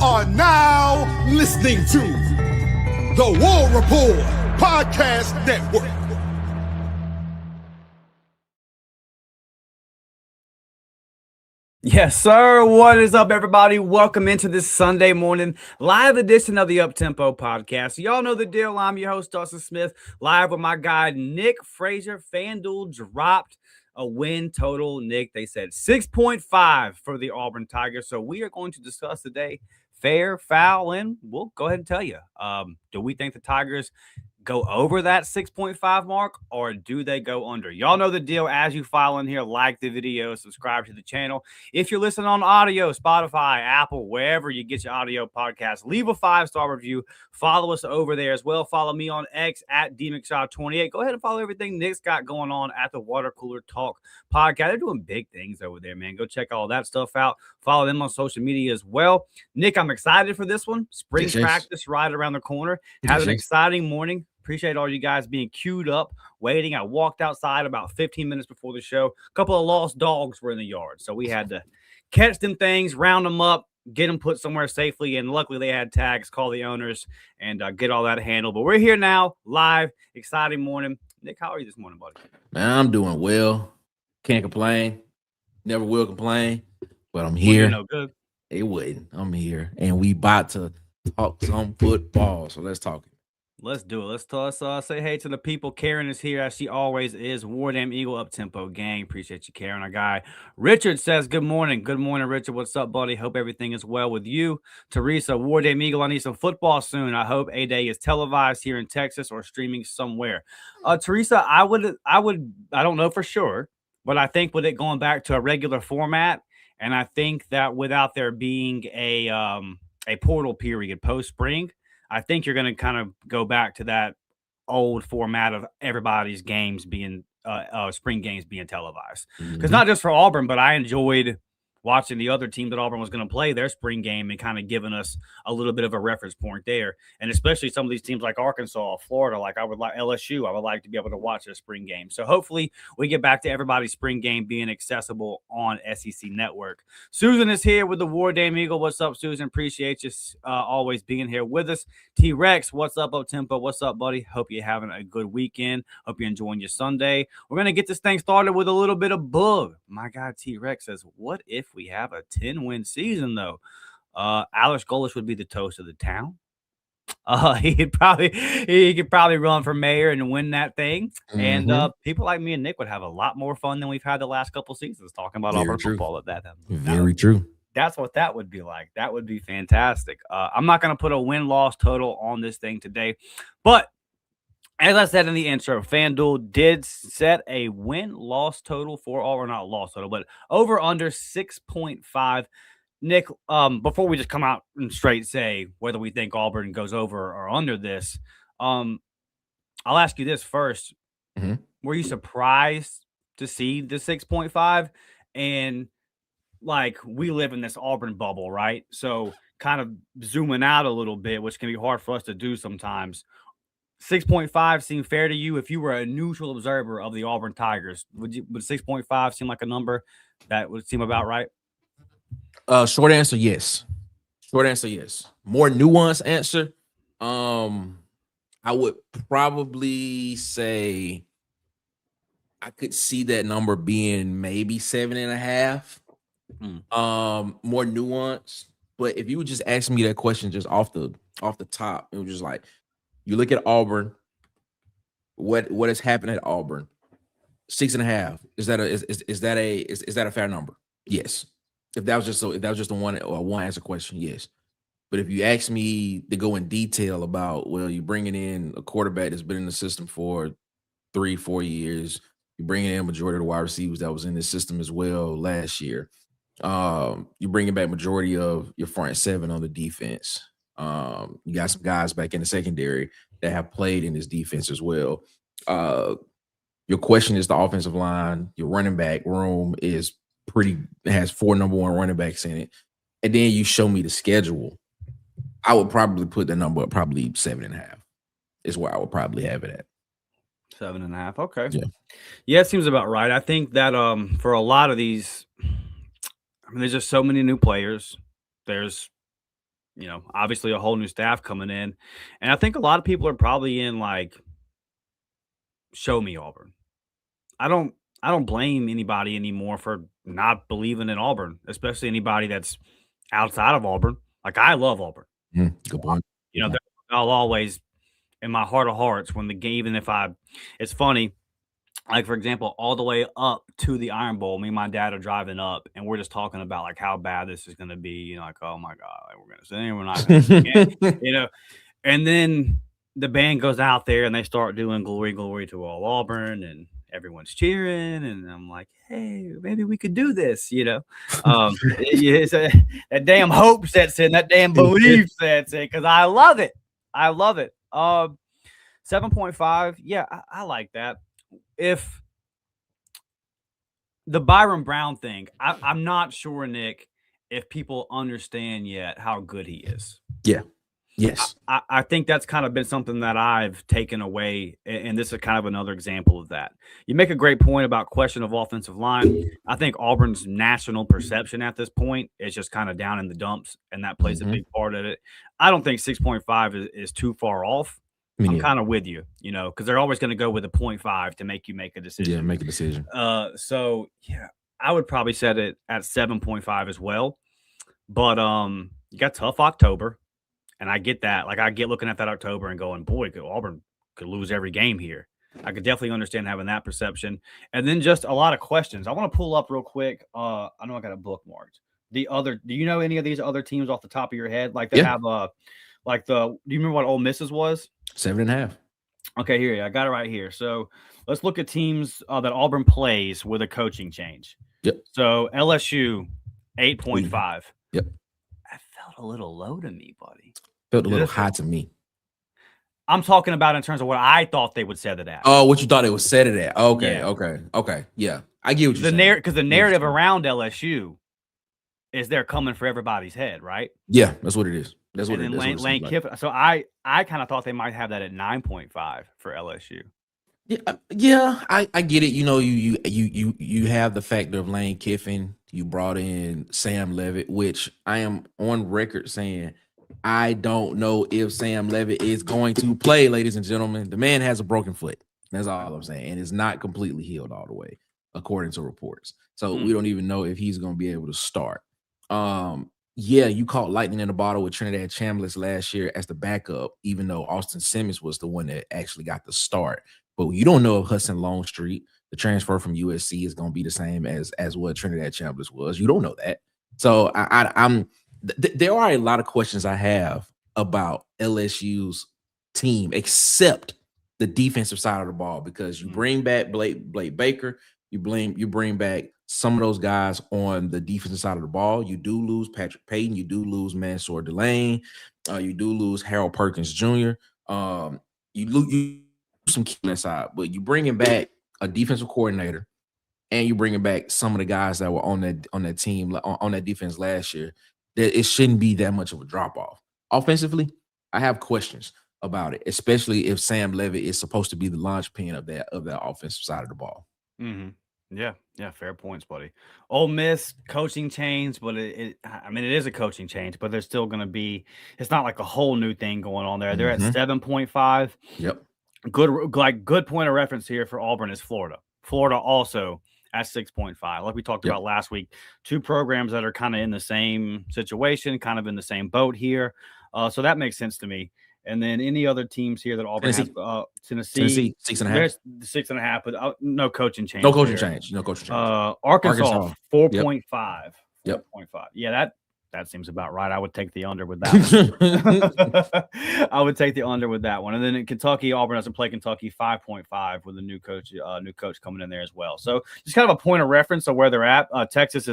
are now listening to the War Report Podcast Network. Yes, sir. What is up, everybody? Welcome into this Sunday morning live edition of the Uptempo Podcast. Y'all know the deal. I'm your host, Dawson Smith, live with my guy, Nick Frazier. FanDuel dropped a win total. Nick, they said 6.5 for the Auburn Tigers. So we are going to discuss today fair, foul, and we'll go ahead and tell you. Do we think the Tigers go over that 6.5 mark, or do they go under? Y'all know the deal. As you file in here, like the video, subscribe to the channel. If you're listening on audio, Spotify, Apple, wherever you get your audio podcast, leave a 5-star review. Follow us over there as well. Follow me on X at DMcShaw28. Go ahead and follow everything Nick's got going on at the Water Cooler Talk podcast. They're doing big things over there, man. Go check all that stuff out. Follow them on social media as well. Nick, I'm excited for this one. Spring practice right around the corner. Has an exciting morning. Appreciate all you guys being queued up, waiting. I walked outside about 15 minutes before the show. A couple of lost dogs were in the yard, so we had to catch them things, round them up, get them put somewhere safely, and luckily they had tags, call the owners, and get all that handled. But we're here now, live, exciting morning. Nick, how are you this morning, buddy? Man, I'm doing well. Can't complain. Never will complain, but I'm here. No good. It wouldn't. I'm here, and we about to talk some football, so let's talk it. Let's do it. Let's say hey to the people. Karen is here, as she always is. War Damn Eagle Uptempo gang. Appreciate you, Karen. Our guy Richard says good morning. Good morning, Richard. What's up, buddy? Hope everything is well with you. Teresa, War Damn Eagle, I need some football soon. I hope A-Day is televised here in Texas or streaming somewhere. Teresa, I don't know for sure, but I think with it going back to a regular format, and I think that without there being a portal period post-spring, I think you're going to kind of go back to that old format of everybody's games being spring games being televised. Because not just for Auburn, but I enjoyed watching the other team that Auburn was going to play their spring game and kind of giving us a little bit of a reference point there. And especially some of these teams like Arkansas, Florida, like LSU, I would like to be able to watch their spring game. So hopefully we get back to everybody's spring game being accessible on SEC Network. Susan is here with the War Damn Eagle. What's up, Susan? Appreciate you always being here with us. T-Rex, what's up, Uptempo? What's up, buddy? Hope you're having a good weekend. Hope you're enjoying your Sunday. We're going to get this thing started with a little bit of bug. My guy T-Rex says, what if we have a 10-win season, though? Alex Golish would be the toast of the town. He could probably run for mayor and win that thing. And people like me and Nick would have a lot more fun than we've had the last couple seasons talking about Auburn football at that time. Very true. That's what that would be like. That would be fantastic. I'm not going to put a win-loss total on this thing today, but as I said in the intro, FanDuel did set a win-loss total for Auburn, not loss total, but over under 6.5. Nick, before we just come out and straight say whether we think Auburn goes over or under this, I'll ask you this first. Were you surprised to see the 6.5? And like, we live in this Auburn bubble, right? So kind of zooming out a little bit, which can be hard for us to do sometimes. 6.5 seem fair to you if you were a neutral observer of the Auburn Tigers? Would 6.5 seem like a number that would seem about right? Short answer, yes. Short answer, yes. More nuanced answer. I would probably say I could see that number being maybe 7.5. More nuanced. But if you would just ask me that question just off the top, it was just like, you look at Auburn, what has happened at Auburn? 6.5. Is that a fair number? Yes. If that was just a one answer question, yes. But if you ask me to go in detail about, well, you're bringing in a quarterback that's been in the system for 3-4 years, you're bringing in a majority of the wide receivers that was in this system as well last year. You're bringing back majority of your front seven on the defense. You got some guys back in the secondary that have played in this defense as well. Your question is the offensive line. Your running back room has 4 number 1 running backs in it. And then you show me the schedule. I would probably put the number at probably 7.5 is where I would probably have it at. 7.5. Okay. Yeah, it seems about right. I think that for a lot of these, I mean, there's just so many new players. There's obviously a whole new staff coming in. And I think a lot of people are probably in like, show me Auburn. I don't blame anybody anymore for not believing in Auburn, especially anybody that's outside of Auburn. Like I love Auburn. Good point. I'll always, in my heart of hearts, when the game, even if it's funny, like for example, all the way up to the Iron Bowl, me and my dad are driving up, and we're just talking about like how bad this is going to be. Like, oh my god, like, we're going to sing, we're not going to, And then the band goes out there and they start doing "Glory, Glory to All Auburn," and everyone's cheering, and I'm like, hey, maybe we could do this. That damn hope sets in, that damn belief sets in, because I love it. 7.5, yeah, I like that. If the Byron Brown thing, I'm not sure, Nick, if people understand yet how good he is. Yeah. Yes. I think that's kind of been something that I've taken away, and this is kind of another example of that. You make a great point about question of offensive line. I think Auburn's national perception at this point is just kind of down in the dumps, and that plays a big part of it. I don't think 6.5 is too far off. I'm kind of with you, because they're always going to go with a 0.5 to make you make a decision. Yeah, make a decision. So, yeah, I would probably set it at 7.5 as well. But you got tough October. And I get that. Like, I get looking at that October and going, boy, Auburn could lose every game here. I could definitely understand having that perception. And then just a lot of questions. I want to pull up real quick. I know I got a bookmarked. Do you know any of these other teams off the top of your head? Like, they have do you remember what Ole Miss's was? 7.5. Okay, here. I got it right here. So let's look at teams that Auburn plays with a coaching change. Yep. So LSU, 8.5. Yep. That felt a little low to me, buddy. Felt a little high to me. I'm talking about in terms of what I thought they would set it at. Oh, what you thought it was set it at? Okay, Yeah. okay. Yeah, I get what you're saying. Because the narrative around LSU is they're coming for everybody's head, right? Yeah, that's what it is. That's what and it then is. Lane Kiffin. So I kind of thought they might have that at 9.5 for LSU. Yeah, I get it. You have the factor of Lane Kiffin. You brought in Sam Levitt, which I am on record saying I don't know if Sam Levitt is going to play, ladies and gentlemen. The man has a broken foot. That's all I'm saying. And it's not completely healed all the way, according to reports. So we don't even know if he's going to be able to start. Yeah, you caught lightning in the bottle with Trinidad Chambliss last year as the backup, even though Austin Simmons was the one that actually got the start. But you don't know if Hudson Longstreet, the transfer from USC, is going to be the same as what Trinidad Chambliss was. You don't know that. So there are a lot of questions I have about LSU's team, except the defensive side of the ball, because you bring back Blake Baker, you bring back some of those guys on the defensive side of the ball. You do lose Patrick Payton, you do lose Mansour Delane, you do lose Harold Perkins Jr. You lose some key on that side, but you bringing back a defensive coordinator, and you bringing back some of the guys that were on that team on that defense last year. That it shouldn't be that much of a drop off. Offensively, I have questions about it, especially if Sam Levitt is supposed to be the linchpin of that offensive side of the ball. Mm-hmm. Yeah, fair points, buddy. Ole Miss coaching change, but it is a coaching change, but there's still going to be. It's not like a whole new thing going on there. They're at 7.5. Yep. Good point of reference here for Auburn is Florida. Florida also at 6.5. Like we talked about last week, two programs that are kind of in the same situation, kind of in the same boat here. So that makes sense to me. And then any other teams here that Auburn has, Tennessee 6.5. There's 6.5, but no coaching change. No coaching change. Arkansas 4.5. Yep. 4.5. Yeah, that seems about right. I would take the under with that one. I would take the under with that one. And then in Kentucky, Auburn doesn't play Kentucky 5.5 with a new coach coming in there as well. So just kind of a point of reference of where they're at. Texas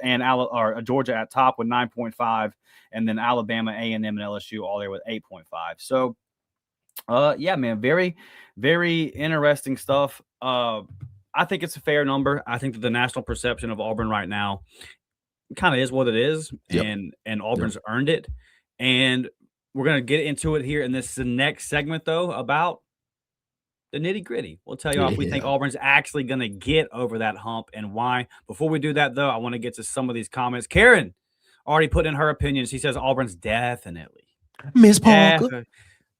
and Georgia at top with 9.5, and then Alabama, A&M, and LSU all there with 8.5. So, yeah, man, very, very interesting stuff. I think it's a fair number. I think that the national perception of Auburn right now kind of is what it is, and Auburn's earned it. And we're going to get into it here in the next segment, though, about the nitty-gritty. We'll tell you if we think Auburn's actually going to get over that hump and why. Before we do that, though, I want to get to some of these comments. Karen, already put in her opinion. She says Auburn's definitely. Miss Parker.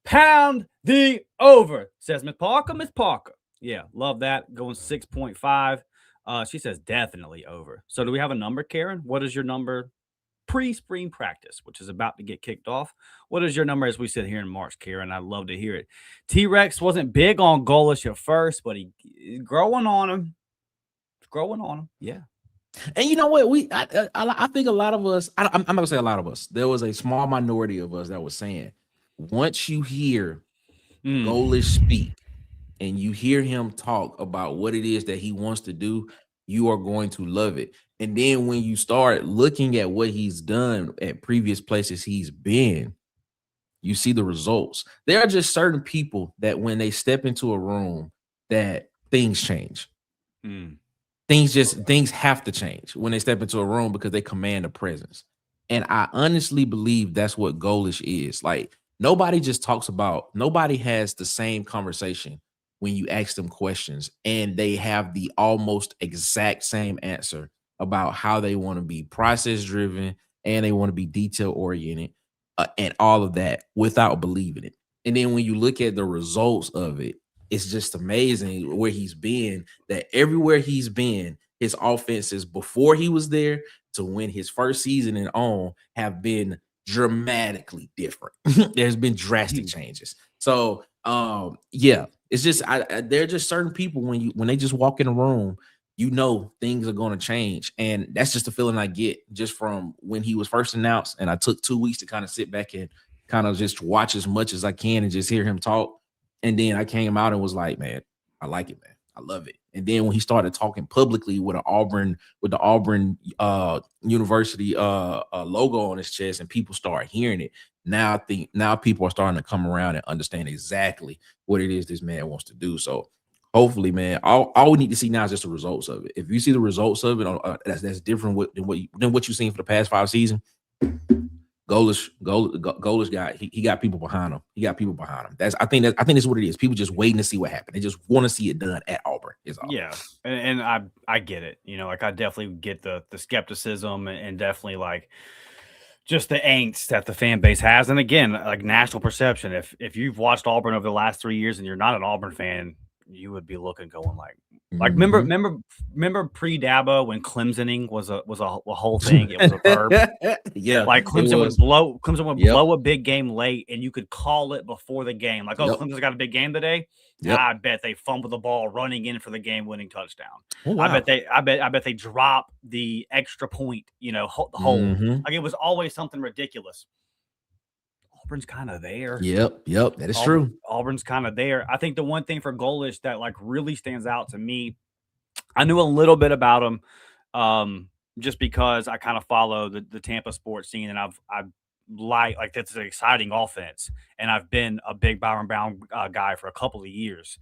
Pound the over, says Miss Parker. Miss Parker. Yeah, love that. Going 6.5. She says definitely over. So do we have a number, Karen? What is your number pre-spring practice, which is about to get kicked off? What is your number as we sit here in March, Karen? I'd love to hear it. T-Rex wasn't big on Golish at first, but he's growing on him. Growing on him. Yeah. And you know what? I think a lot of us, I'm not gonna say a lot of us, there was a small minority of us that was saying, once you hear Golish speak and you hear him talk about what it is that he wants to do, you are going to love it. And then when you start looking at what he's done at previous places he's been, you see the results. There are just certain people that when they step into a room, that things change. Things have to change when they step into a room because they command a presence. And I honestly believe that's what Golish is. Like, nobody has the same conversation when you ask them questions and they have the almost exact same answer about how they want to be process driven and they want to be detail oriented and all of that without believing it. And then when you look at the results of it, it's just amazing where he's been, that everywhere he's been, his offenses before he was there to win his first season and on have been dramatically different. There's been drastic changes. So yeah, it's just there are just certain people when they just walk in a room, you know things are going to change. And that's just the feeling I get just from when he was first announced. And I took 2 weeks to kind of sit back and kind of just watch as much as I can and just hear him talk. And then I came out and was like, man, I like it, man. I love it. And then when he started talking publicly with the Auburn University logo on his chest and people start hearing it, now people are starting to come around and understand exactly what it is this man wants to do. So hopefully, man, all we need to see now is just the results of it. If you see the results of it, that's different than what you've seen for the past 5 seasons. Golish got people behind him. He got people behind him. I think that's what it is. People just waiting to see what happens. They just want to see it done at Auburn. Yeah, and I get it. You know, like I definitely get the skepticism and definitely like just the angst that the fan base has. And again, like national perception. If you've watched Auburn over the last 3 years and you're not an Auburn fan, you would be looking, going like remember pre-Dabo when Clemsoning was a whole thing. It was a verb. Yeah, like Clemson would blow a big game late, and you could call it before the game. Like, Clemson's got a big game today. Yep. I bet they fumble the ball running in for the game-winning touchdown. Oh, wow. I bet they drop the extra point. You know, the whole like it was always something ridiculous. Auburn's kind of there. Yep, that is true. Auburn's kind of there. I think the one thing for Golish that like really stands out to me, I knew a little bit about him just because I kind of follow the Tampa sports scene, and I've like that's an exciting offense, and I've been a big Byron Brown guy for a couple of years.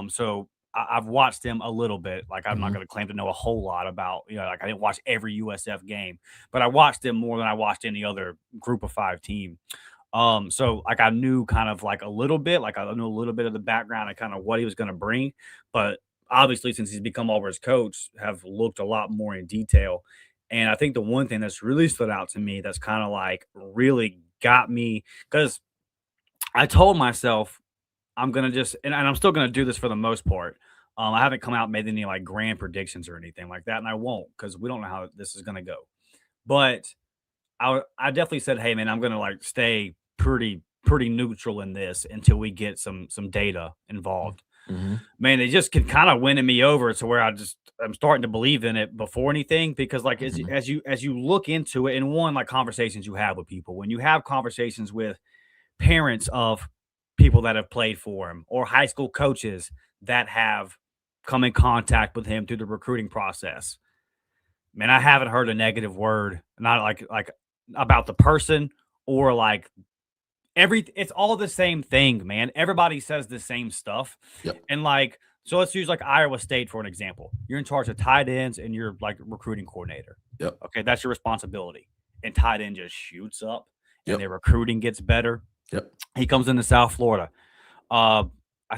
So I've watched him a little bit. Like I'm not going to claim to know a whole lot about, like I didn't watch every USF game, but I watched him more than I watched any other Group of 5 team. So like I knew kind of like a little bit, like I knew a little bit of the background and kind of what he was going to bring, but obviously since he's become Auburn's coach, have looked a lot more in detail. And I think the one thing that's really stood out to me that's kind of like really got me, because I told myself I'm going to just, and I'm still going to do this for the most part. I haven't come out and made any like grand predictions or anything like that. And I won't, because we don't know how this is going to go. But I definitely said, hey man, I'm going to like stay pretty neutral in this until we get some data involved. Man, they just can kind of winning me over to where I'm starting to believe in it before anything, because like as you look into it, and one, like conversations you have with people, when you have conversations with parents of people that have played for him or high school coaches that have come in contact with him through the recruiting process, man, I haven't heard a negative word, not like about the person or like it's all the same thing, man. Everybody says the same stuff. Yep. And like, so let's use like Iowa State for an example. You're in charge of tight ends and you're like recruiting coordinator. Yep. Okay. That's your responsibility. And tight end just shoots up and Yep. their recruiting gets better. Yep. He comes into South Florida. I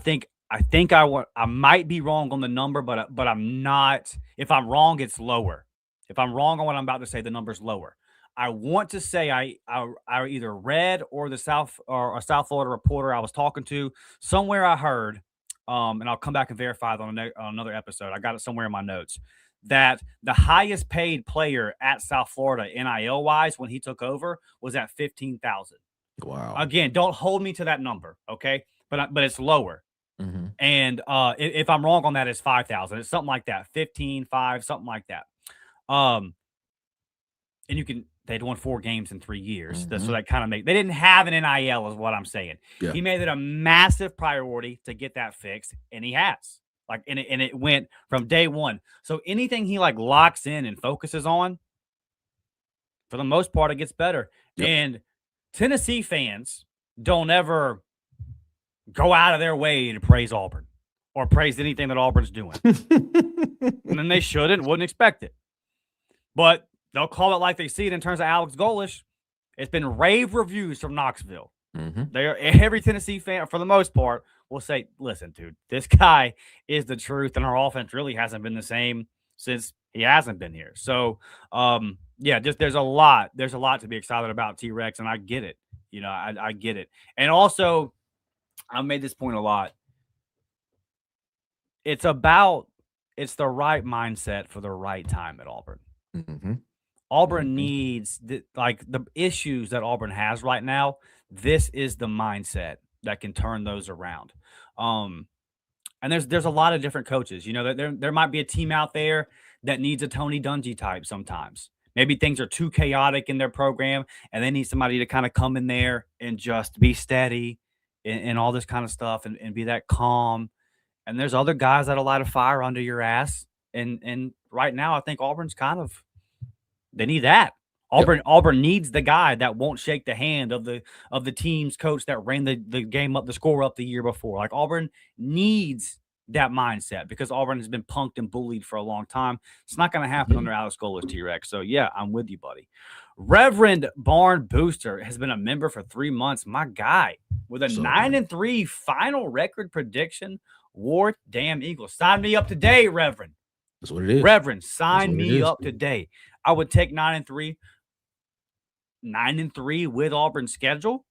think I might be wrong on the number, but I'm not. If I'm wrong, it's lower. If I'm wrong on what I'm about to say, the number's lower. I want to say I either read or the South or a South Florida reporter I was talking to somewhere I heard, and I'll come back and verify it on another episode. I got it somewhere in my notes that the highest paid player at South Florida NIL wise when he took over was at 15,000. Wow. Again, don't hold me to that number, okay? But it's lower. Mm-hmm. And if I'm wrong on that, it's 5,000. It's something like that, 15,500, something like that. And they'd won 4 games in 3 years. Mm-hmm. So that kind of they didn't have an NIL is what I'm saying. Yeah. He made it a massive priority to get that fixed, and he has. And it went from day one. So anything he locks in and focuses on, for the most part, it gets better. Yep. And Tennessee fans don't ever go out of their way to praise Auburn or praise anything that Auburn's doing. And they shouldn't, wouldn't expect it. But they'll call it like they see it in terms of Alex Golesh. It's been rave reviews from Knoxville. Mm-hmm. Every Tennessee fan, for the most part, will say, listen, dude, this guy is the truth, and our offense really hasn't been the same since he hasn't been here. So, just there's a lot to be excited about, T-Rex, and I get it. I get it. And also, I've made this point a lot. It's the right mindset for the right time at Auburn. Mm-hmm. Auburn needs the issues that Auburn has right now. This is the mindset that can turn those around. And there's a lot of different coaches. There might be a team out there that needs a Tony Dungy type sometimes. Maybe things are too chaotic in their program, and they need somebody to kind of come in there and just be steady and all this kind of stuff and be that calm. And there's other guys that'll light a fire under your ass. And right now, I think Auburn's they need that. Auburn needs the guy that won't shake the hand of the team's coach that ran the game up, the score up the year before. Auburn needs that mindset because Auburn has been punked and bullied for a long time. It's not going to happen under Alex Golesh, T-Rex. So, yeah, I'm with you, buddy. Reverend Barn Booster has been a member for 3 months. My guy, with a 9-3 final record prediction, Ward Damn Eagles. Sign me up today, Reverend. That's what it is. Reverend, sign me up today. I would take 9-3. 9-3 with Auburn's schedule.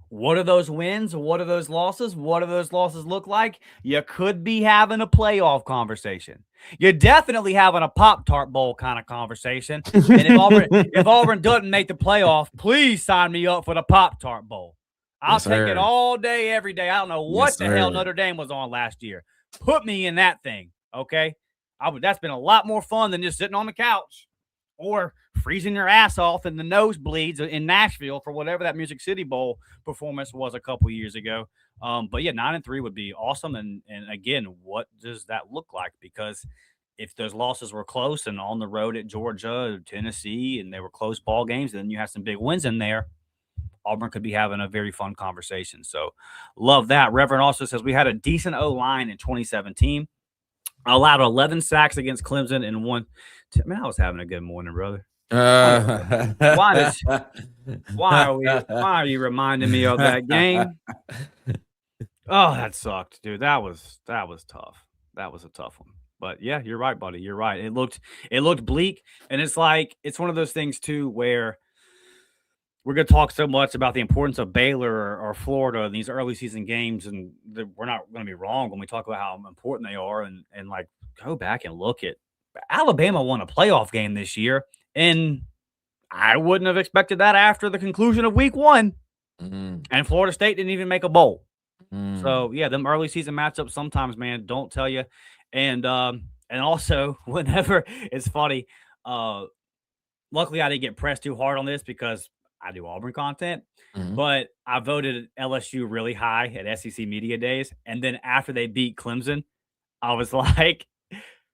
What are those wins? What are those losses? What do those losses look like? You could be having a playoff conversation. You're definitely having a Pop-Tart Bowl kind of conversation. And if Auburn doesn't make the playoff, please sign me up for the Pop-Tart Bowl. I'll take it all day, every day. I don't know what the hell Notre Dame was on last year. Put me in that thing, okay? That's been a lot more fun than just sitting on the couch or freezing your ass off in the nosebleeds in Nashville for whatever that Music City Bowl performance was a couple years ago. But yeah, 9-3 would be awesome. And again, what does that look like? Because if those losses were close and on the road at Georgia, Tennessee, and they were close ball games, then you have some big wins in there. Auburn could be having a very fun conversation. So love that. Reverend also says we had a decent O-line in 2017. Allowed 11 sacks against Clemson and one. I was having a good morning, brother. Why are you reminding me of that game? Oh, that sucked, dude. That was tough. That was a tough one. But yeah, you're right, buddy. You're right. It looked bleak, and it's one of those things too where we're going to talk so much about the importance of Baylor or Florida in these early season games, and we're not going to be wrong when we talk about how important they are. And go back and look at Alabama won a playoff game this year, and I wouldn't have expected that after the conclusion of week 1. Mm-hmm. And Florida State didn't even make a bowl. Mm. So yeah, them early season matchups sometimes, man, don't tell you. And also whenever it's funny, luckily I didn't get pressed too hard on this because I do Auburn content, but I voted LSU really high at SEC Media Days. And then after they beat Clemson, I was like,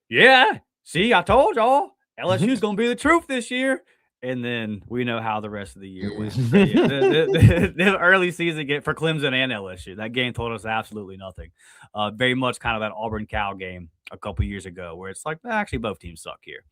yeah, see, I told y'all LSU's going to be the truth this year. And then we know how the rest of the year went. The early season for Clemson and LSU. That game told us absolutely nothing. Very much kind of that Auburn Cal game a couple years ago where it's like, actually, both teams suck here.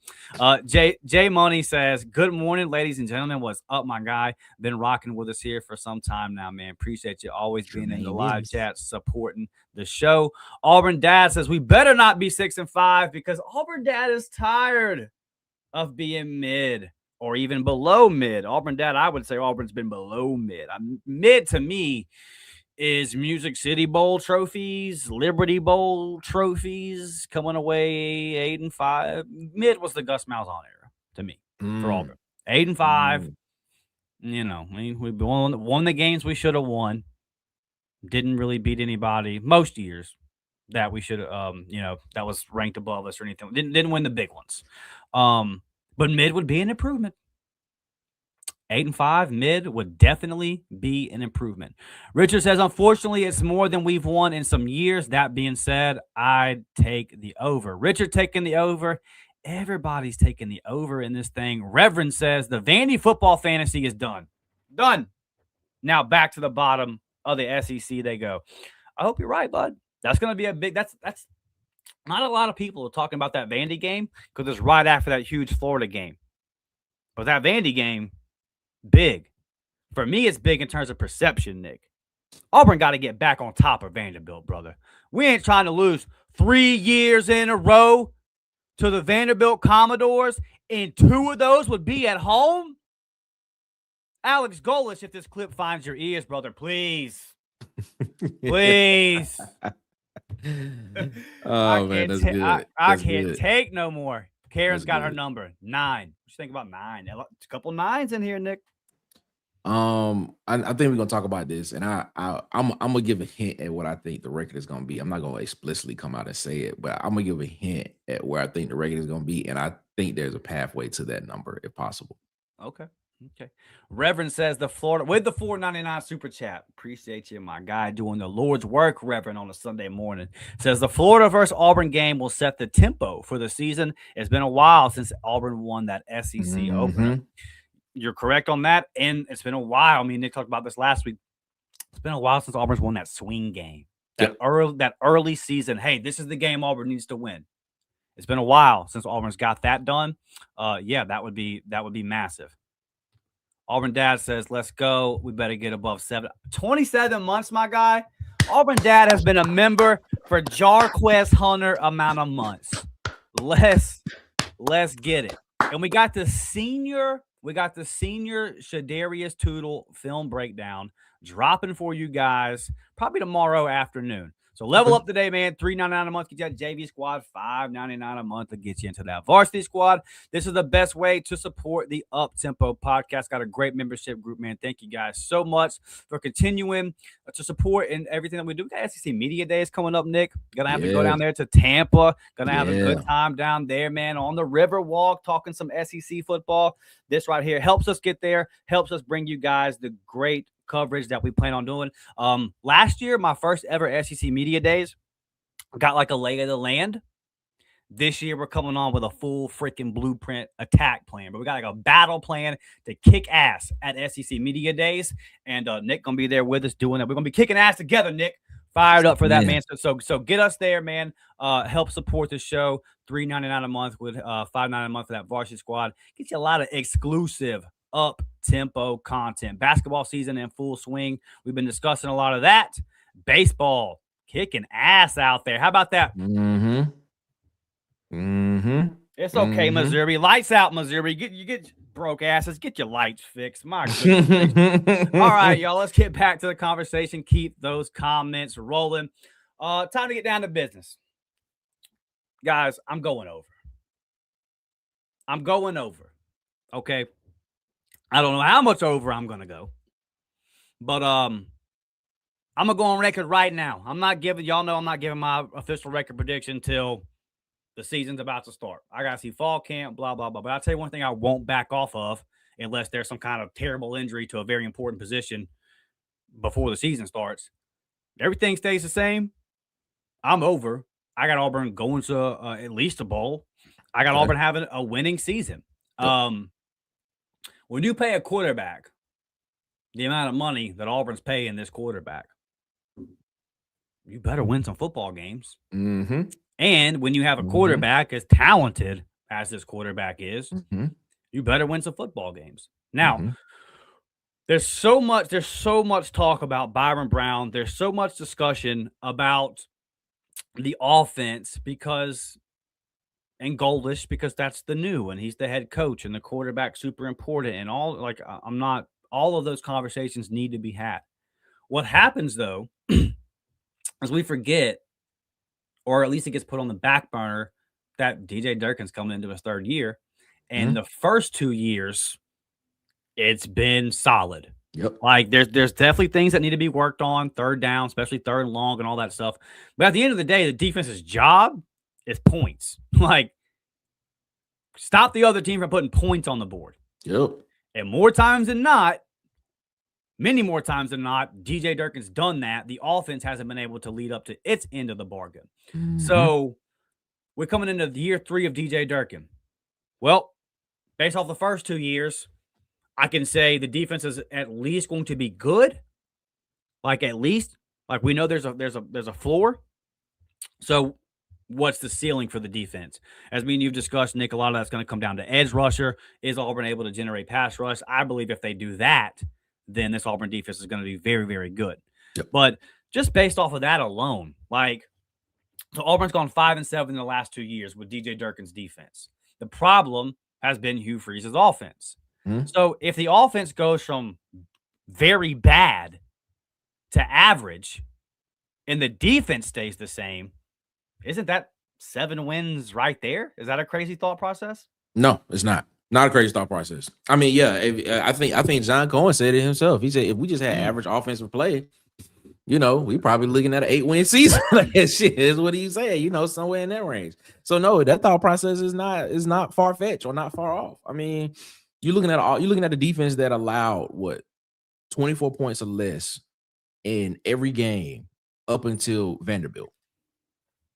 Jay Money says, good morning, ladies and gentlemen. What's up, my guy? Been rocking with us here for some time now, man. Appreciate you always being in the live chat, supporting the show. Auburn Dad says, we better not be 6-5 because Auburn Dad is tired of being mid or even below mid. Auburn Dad, I would say Auburn's been below mid. Mid to me is Music City Bowl trophies, Liberty Bowl trophies, coming away 8-5. Mid was the Gus Malzahn era to me for Auburn. 8-5. You know, I mean, we won the games we should have won. Didn't really beat anybody most years that we should have, that was ranked above us or anything. Didn't win the big ones. But mid would be an improvement. 8-5, mid would definitely be an improvement. Richard says, unfortunately, it's more than we've won in some years. That being said, I'd take the over. Richard taking the over. Everybody's taking the over in this thing. Reverend says, the Vandy football fantasy is done. Done. Now back to the bottom of the SEC they go. I hope you're right, bud. That's going to be a big – that's not a lot of people are talking about that Vandy game because it's right after that huge Florida game. But that Vandy game, big. For me, it's big in terms of perception, Nick. Auburn got to get back on top of Vanderbilt, brother. We ain't trying to lose 3 years in a row to the Vanderbilt Commodores, and 2 of those would be at home. Alex Golish, if this clip finds your ears, brother, please. Please. Oh, man, that's good. I can't take no more. Karen's got her number, 9. What you think about 9? A couple 9s in here, Nick. I think we're gonna talk about this, and I'm gonna give a hint at what I think the record is gonna be. I'm not gonna explicitly come out and say it, but I'm gonna give a hint at where I think the record is gonna be, and I think there's a pathway to that number if possible. Okay. Reverend says the Florida with the $4.99 super chat. Appreciate you, my guy, doing the Lord's work, Reverend, on a Sunday morning. Says the Florida versus Auburn game will set the tempo for the season. It's been a while since Auburn won that SEC opener. You're correct on that, and it's been a while. I mean, Nick talked about this last week. It's been a while since Auburn's won that swing game, that early season. Hey, this is the game Auburn needs to win. It's been a while since Auburn's got that done. That would be massive. Auburn Dad says, let's go. We better get above 27 months, my guy. Auburn Dad has been a member for Jarquez Hunter amount of months. Let's get it. And we got the senior Shadarius Tootle film breakdown dropping for you guys probably tomorrow afternoon. So level up today, man. $3.99 a month get you that JV squad. $5.99 a month to get you into that varsity squad. This is the best way to support the Up Tempo podcast. Got a great membership group, man. Thank you guys so much for continuing to support and everything that we do. We got SEC Media Days coming up, Nick. Gonna have to go down there to Tampa. Gonna have a good time down there, man, on the River Walk, talking some SEC football. This right here helps us get there, helps us bring you guys the great coverage that we plan on doing. Last year, my first ever SEC Media Days, got like a lay of the land. This year, we're coming on with a full freaking blueprint attack plan. But we got like a battle plan to kick ass at SEC Media Days. And Nick going to be there with us doing that. We're going to be kicking ass together, Nick. Fired up for that, man. So get us there, man. Help support the show. $3.99 a month with $5.99 a month for that varsity squad. Get you a lot of exclusive up-tempo content. Basketball season in full swing. We've been discussing a lot of that. Baseball kicking ass out there. How about that? It's okay, Missouri. Lights out, Missouri. You get broke asses. Get your lights fixed. My goodness. All right, y'all. Let's get back to the conversation. Keep those comments rolling. Time to get down to business. Guys, I'm going over. Okay. I don't know how much over I'm going to go. But I'm going to go on record right now. I'm not giving my official record prediction till the season's about to start. I got to see fall camp, blah, blah, blah. But I'll tell you one thing I won't back off of unless there's some kind of terrible injury to a very important position before the season starts. Everything stays the same. I'm over. I got Auburn going to at least a bowl. I got Auburn having a winning season. When you pay a quarterback the amount of money that Auburn's paying this quarterback, you better win some football games. And when you have a quarterback as talented as this quarterback is, you better win some football games. Now, there's so much talk about Byron Brown. There's so much discussion about the offense because and Goldish because that's the new, and he's the head coach, and the quarterback super important, and all like I'm not. All of those conversations need to be had. What happens though is we forget, or at least it gets put on the back burner, that DJ Durkin's coming into his third year, and the first 2 years, it's been solid. Yep. Like there's definitely things that need to be worked on, third down, especially third and long and all that stuff. But at the end of the day, the defense's job is points. Like stop the other team from putting points on the board. Yep. And more times than not, many more times than not, DJ Durkin's done that. The offense hasn't been able to lead up to its end of the bargain. So we're coming into year 3 of DJ Durkin. Well, based off the first 2 years, I can say the defense is at least going to be good. Like at least, like we know there's a floor. So what's the ceiling for the defense? As me and you've discussed, Nick, a lot of that's going to come down to edge rusher. Is Auburn able to generate pass rush? I believe if they do that, then this Auburn defense is going to be very, very good. Yep. But just based off of that alone, like, so Auburn's gone 5-7 in the last 2 years with DJ Durkin's defense. The problem has been Hugh Freeze's offense. So if the offense goes from very bad to average and the defense stays the same, isn't that 7 wins right there? Is that a crazy thought process? No, it's not. Not a crazy thought process. I mean, yeah, I think John Cohen said it himself. He said if we just had average offensive play, we probably looking at an 8-win season. Like that shit is what he said. Somewhere in that range. So no, that thought process is not far fetched or not far off. I mean, you're looking at the defense that allowed 24 points or less in every game up until Vanderbilt.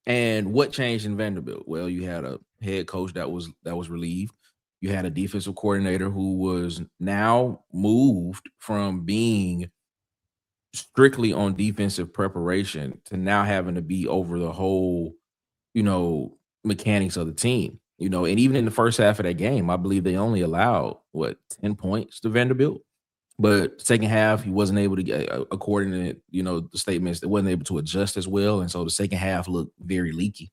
And what changed in Vanderbilt? Well, you had a head coach that was relieved. You had a defensive coordinator who was now moved from being strictly on defensive preparation to now having to be over the whole, mechanics of the team. And even in the first half of that game, I believe they only allowed 10 points to Vanderbilt. But second half, he wasn't able to get, according to the statements, they wasn't able to adjust as well, and so the second half looked very leaky.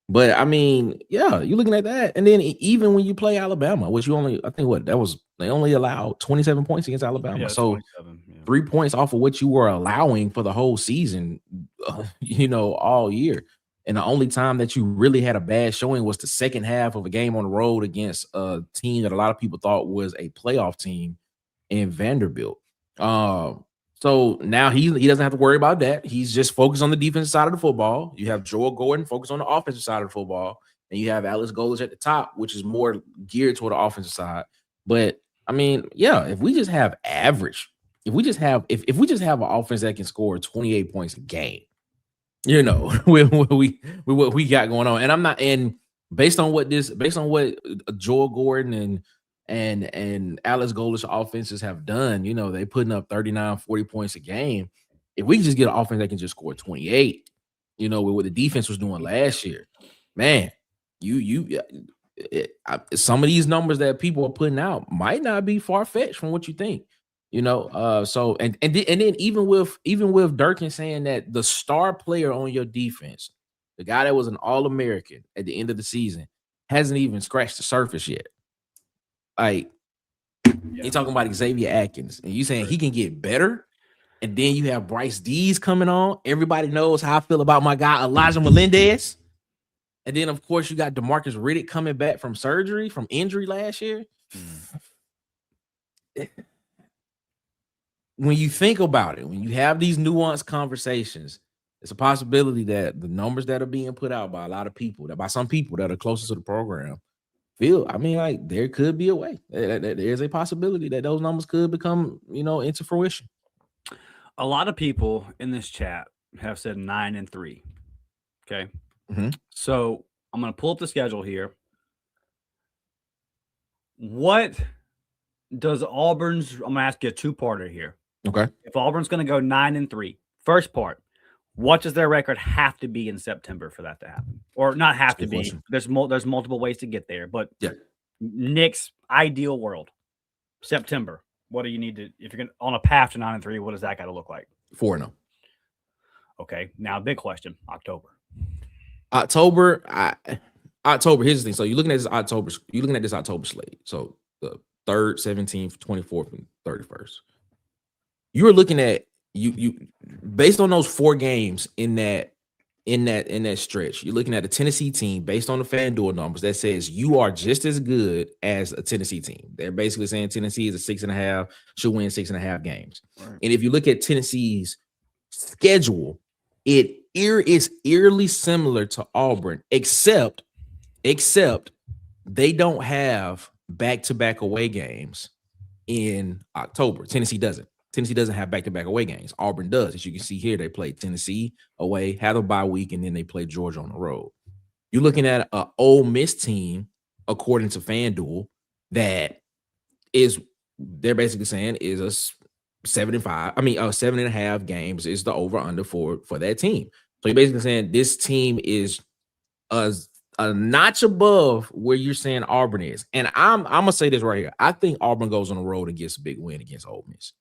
But I mean, yeah, you're looking at that, and then even when you play Alabama, which they only allowed 27 points against Alabama, Yeah, so 3 points off of what you were allowing for the whole season, all year. And the only time that you really had a bad showing was the second half of a game on the road against a team that a lot of people thought was a playoff team in Vanderbilt. So now he doesn't have to worry about that. He's just focused on the defensive side of the football. You have Joel Gordon focused on the offensive side of the football, and you have Alex Goldish at the top, which is more geared toward the offensive side. But I mean, yeah, if we just have average, if we just have an offense that can score 28 points a game, with what we got going on, and based on what Joel Gordon and Alex Goldish offenses have done, they putting up 39, 40 points a game. If we can just get an offense that can just score 28, with what the defense was doing last year, man, some of these numbers that people are putting out might not be far-fetched from what you think. So and then even with Durkin saying that the star player on your defense, the guy that was an All-American at the end of the season, hasn't even scratched the surface yet. Like, you're talking about Xavier Atkins, and you saying he can get better, and then you have Bryce Dees coming on. Everybody knows how I feel about my guy Elijah Melendez, and then of course you got DeMarcus Riddick coming back from injury last year. When you think about it, when you have these nuanced conversations, it's a possibility that the numbers that are being put out by a lot of people, by some people that are closest to the program, there could be a way. There's a possibility that those numbers could become, into fruition. A lot of people in this chat have said 9-3. Okay. So I'm going to pull up the schedule here. What does Auburn's, I'm going to ask you a two-parter here. Okay. If Auburn's going to go 9-3, first part, what does their record have to be in September for that to happen? Or not have to be. Question. There's multiple ways to get there. But yeah, Nick's ideal world, September. What do you need to, if you're going on a path to 9-3, what does that got to look like? 4-0. Okay. Now, big question. October, October. Here's the thing. So you're looking at this October slate. So the 3rd, 17th, 24th, and 31st. You are looking at you based on those 4 games in that stretch. You're looking at a Tennessee team based on the FanDuel numbers that says you are just as good as a Tennessee team. They're basically saying Tennessee is a 6.5, should win 6.5 games. Right. And if you look at Tennessee's schedule, it is eerily similar to Auburn, except they don't have back-to-back away games in October. Tennessee doesn't. Tennessee doesn't have back-to-back away games. Auburn does. As you can see here, they play Tennessee away, had a bye week, and then they play Georgia on the road. You're looking at an Ole Miss team, according to FanDuel, that they're basically saying is a 7.5 games is the over-under for that team. So you're basically saying this team is a notch above where you're saying Auburn is. And I'm gonna say this right here. I think Auburn goes on the road and gets a big win against Ole Miss.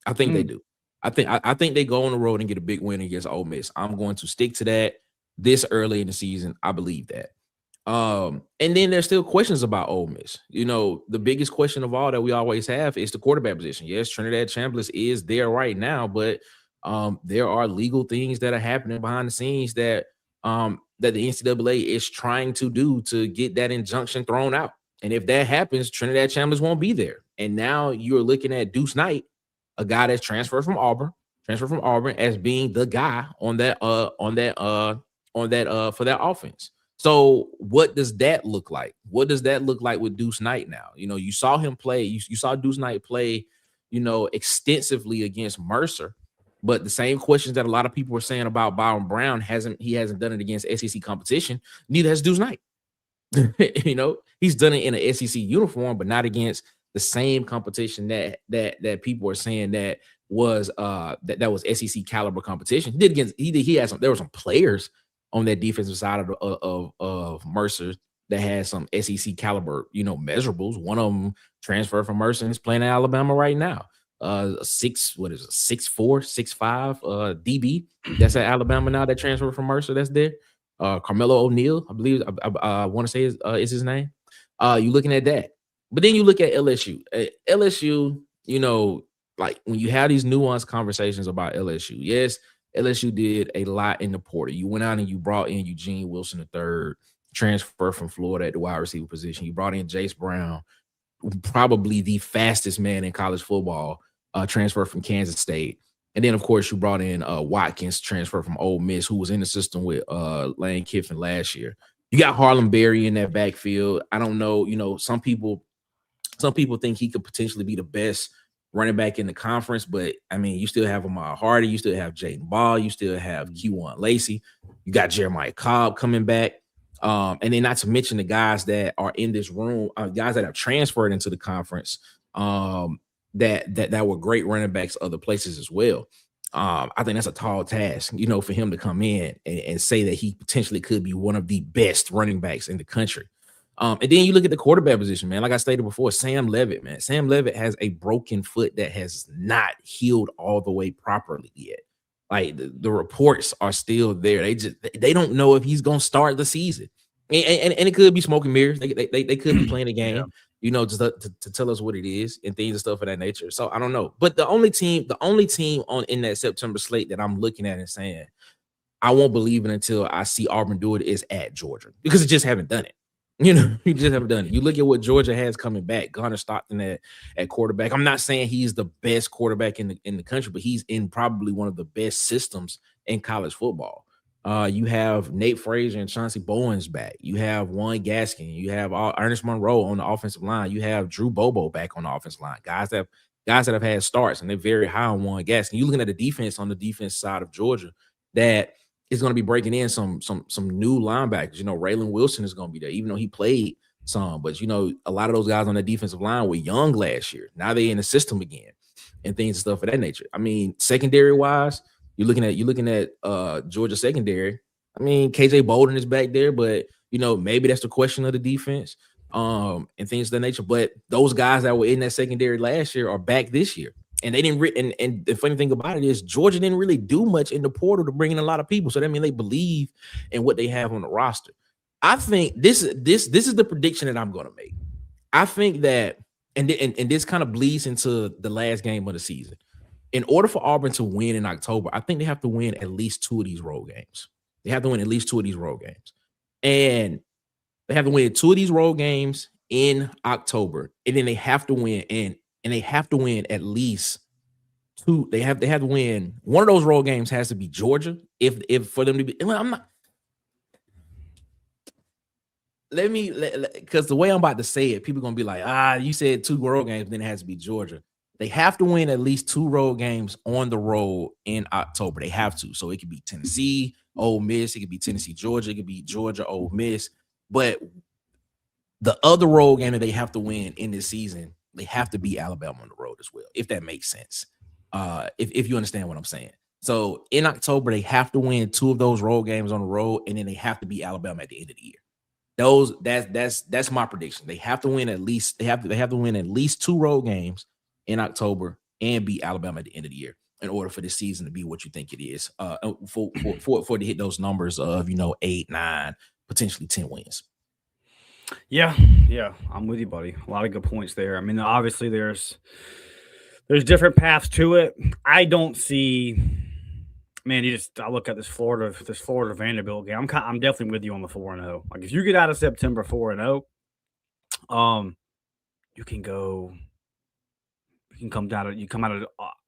I think they do. I think they go on the road and get a big win against Ole Miss. I'm going to stick to that this early in the season. I believe that. And then there's still questions about Ole Miss. You know, the biggest question of all that we always have is the quarterback position. Yes, Trinidad Chambliss is there right now, but there are legal things that are happening behind the scenes that the NCAA is trying to do to get that injunction thrown out. And if that happens, Trinidad Chambliss won't be there. And now you're looking at Deuce Knight, a guy that's transferred from Auburn as being the guy on that for that offense. So what does that look like? What does that look like with Deuce Knight now? You know, you saw him play, you saw Deuce Knight play, you know, extensively against Mercer. But the same questions that a lot of people were saying about Byron Brown, he hasn't done it against SEC competition. Neither has Deuce Knight. You know, he's done it in an SEC uniform, but not against the same competition that people are saying that was that was SEC caliber competition. There were some players on that defensive side of Mercer that had some SEC caliber, you know, measurables. One of them transferred from Mercer and is playing at Alabama right now. 6'4", 6'5", DB that's at Alabama now that transferred from Mercer. That's there. Carmelo O'Neal, I believe. I want to say is his name. You looking at that, but then you look at LSU. LSU, you know, like when you have these nuanced conversations about LSU, yes, LSU did a lot in the portal. You went out and you brought in Eugene Wilson III, transfer from Florida at the wide receiver position. You brought in Jace Brown, probably the fastest man in college football, transfer from Kansas State. And then, of course, you brought in Watkins, transfer from Ole Miss, who was in the system with Lane Kiffin last year. You got Harlem Berry in that backfield. I don't know, you know, some people think he could potentially be the best running back in the conference, but I mean, you still have Ahmad Hardy, you still have Jaden Ball, you still have Q1 Lacey, you got Jeremiah Cobb coming back. And then not to mention the guys that are in this room, guys that have transferred into the conference that were great running backs other places as well. I think that's a tall task, you know, for him to come in and say that he potentially could be one of the best running backs in the country. And then you look at the quarterback position, man. Like I stated before, Sam Levitt, man. Sam Levitt has a broken foot that has not healed all the way properly yet. Like the reports are still there. They don't know if he's gonna start the season, and it could be smoke and mirrors. They could be playing a game, you know, just to tell us what it is and things and stuff of that nature. So I don't know. But the only team in that September slate that I'm looking at and saying I won't believe it until I see Auburn do it is at Georgia, because it just haven't done it. You know, you just haven't done it. You look at what Georgia has coming back. Gunnar Stockton at quarterback. I'm not saying he's the best quarterback in the country, but he's in probably one of the best systems in college football. You have Nate Frazier and Chauncey Bowens back. You have Juan Gaskin. You have Ernest Monroe on the offensive line. You have Drew Bobo back on the offensive line. Guys that have had starts, and they're very high on Juan Gaskin. You're looking at the defense on the defense side of Georgia that is going to be breaking in some new linebackers. You know, Raylan Wilson is going to be there, even though he played some. But, you know, a lot of those guys on the defensive line were young last year. Now they're in the system again and things and stuff of that nature. I mean, secondary-wise, you're looking at Georgia secondary. I mean, KJ Bolden is back there, but, you know, maybe that's the question of the defense and things of that nature. But those guys that were in that secondary last year are back this year. And they didn't and the funny thing about it is Georgia didn't really do much in the portal to bring in a lot of people. So that means they believe in what they have on the roster. I think this is the prediction that I'm going to make. I think that, and this kind of bleeds into the last game of the season. In order for Auburn to win in October, I think they have to win at least 2 of these road games. They have to win at least 2 of these road games. And they have to win 2 of these road games in October. And then they have to win and they have to win at least 2. They have to win. One of those road games has to be Georgia. If for them to be, I'm not. Because the way I'm about to say it, people are gonna be like, you said 2 road games, then it has to be Georgia. They have to win at least 2 road games on the road in October. They have to. So it could be Tennessee, Ole Miss. It could be Tennessee, Georgia. It could be Georgia, Ole Miss. But the other road game that they have to win in this season, they have to beat Alabama on the road as well, if that makes sense. If you understand what I'm saying. So in October, they have to win 2 of those road games on the road, and then they have to beat Alabama at the end of the year. That's my prediction. They have to win at least they have to win at least 2 road games in October and beat Alabama at the end of the year in order for this season to be what you think it is. For to hit those numbers of 8, 9, potentially 10 wins. Yeah, I'm with you, buddy. A lot of good points there. I mean, obviously there's different paths to it. I don't see. Man, I look at this Florida Vanderbilt game. I'm definitely with you on the 4-0. Like if you get out of September 4-0, you can come out